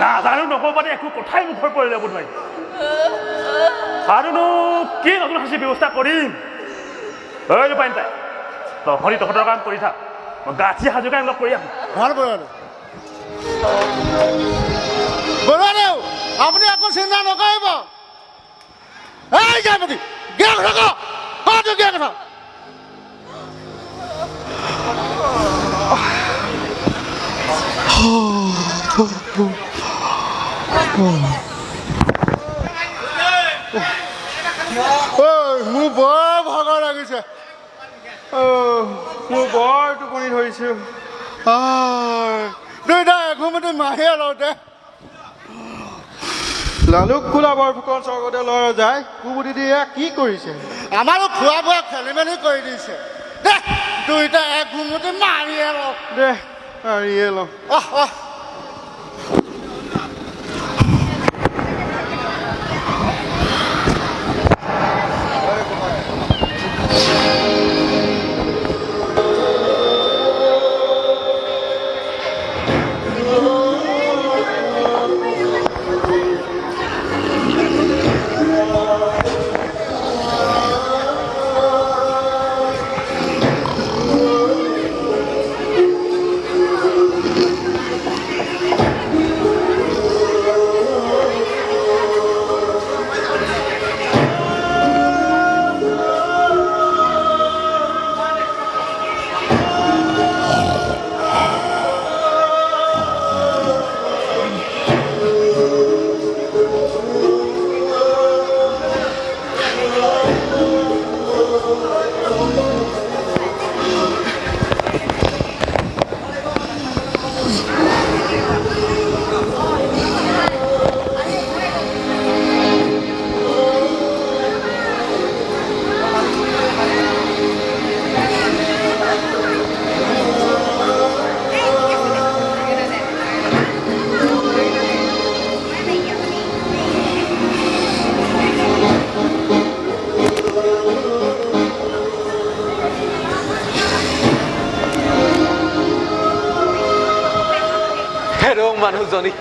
নাজানো নকবাতে একো কথাই মুখৰ পৰা উলিয়াব নোৱাৰি আৰুনো কি নতুন শাস্তিৰ ব্যৱস্থা কৰিম ঐ ৰূপায়ন তাই তহঁতি তহঁতৰ কাম কৰি থাক মই গাঁঠি সাজুকাই লগ কৰি আহোঁ ভাল বৰুৱাদেউ বৰুৱাদেউ আপুনি একো চিন্তা নকৰিব এই জয়মতী কিয় কথা কওঁ কিয় কথা মোৰ বৰ ভাগৰ লাগিছে মোৰ বৰ টোপনি ধৰিছে দুইটা এঘুমতি মাহে লওঁতে লালুক খোলা বৰফুকন স্বৰ্গতে ল'ৰা যায় কুবুটি দিয়ে কি কৰিছে আমাৰো খোৱা বোৱা খেলি মেলি কৰি দিছে দে দুইটা এঘুমতি মাৰিয়ে লওঁ দে মাৰিয়ে লওঁ মানুহজনী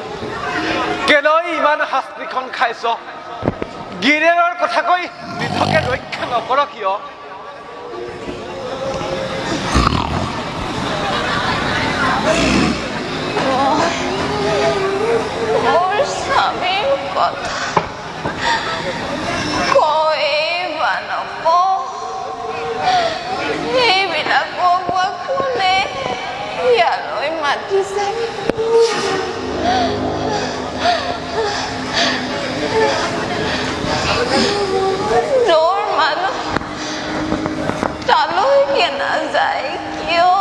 কেলৈ ইমান শাস্তিখন খাইছ গিৰেৰৰ কথা কৈ নিজকে ৰক্ষা নকৰ কিয় মোৰ স্বামীৰ কথা কৈবা নকওঁ এইবিলাকক মই কোনে ইয়ালৈ মাতিছে য'ৰ মানুহ তালৈকে নাযায় কিয়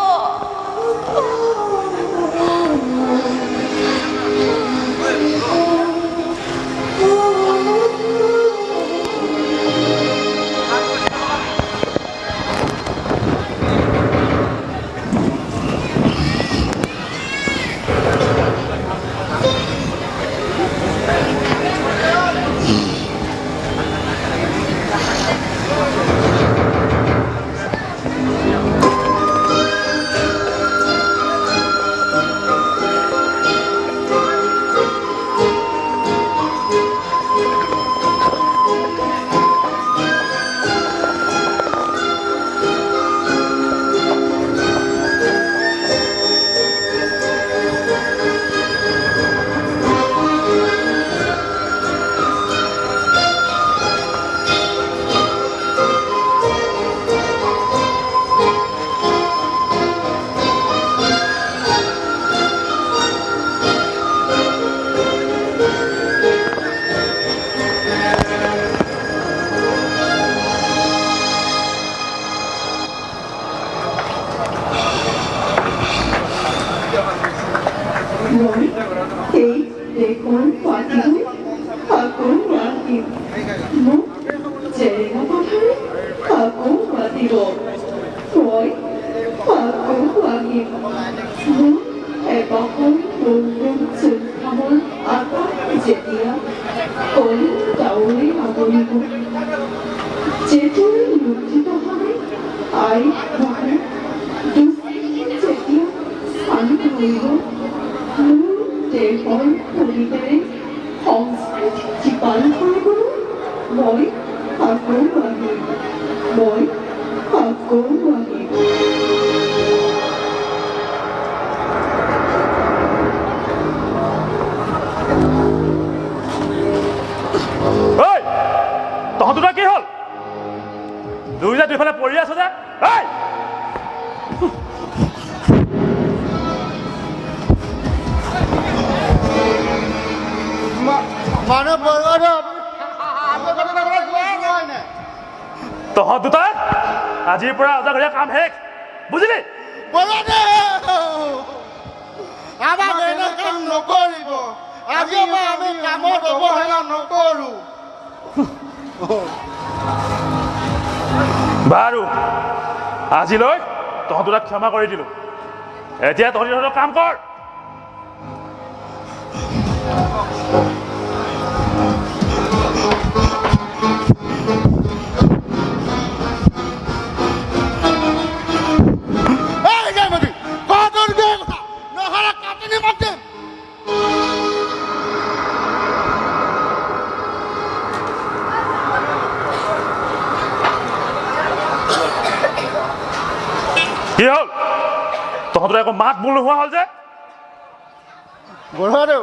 কৰিব মোৰ দেশৰ অধিকাৰে সংস্কৃতি জীপাল কৰিবলৈ মই আকৌ আহিম মই আকৌ আহিম তহঁত দুটা কি হ'ল দুইটা দুইফালে পৰি আছ যে তহঁত দুটা আজিৰ পৰা অজাঘৰীয়া কাম শেষ বুজিলি আমাক এনে কাম নকৰিব আজিৰ পৰা আমি কামত অৱহেলা নকৰোঁ বাৰু আজিলৈ তহঁত দুটাক ক্ষমা কৰি দিলোঁ এতিয়া তহঁতি তহঁতৰ কাম কৰ কি হ'ল তহঁতৰ একো মাত বোল নোহোৱা হ'ল যে বৰদেউ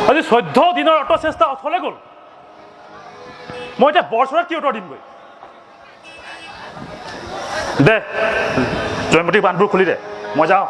আজি 14 দিনৰ অট চেষ্টা অথলে গ'ল মই এতিয়া বৰচৰাত কি উত্তৰ দিমগৈ দে জয়মতী বান্ধবোৰ খুলি দে মই যাওঁ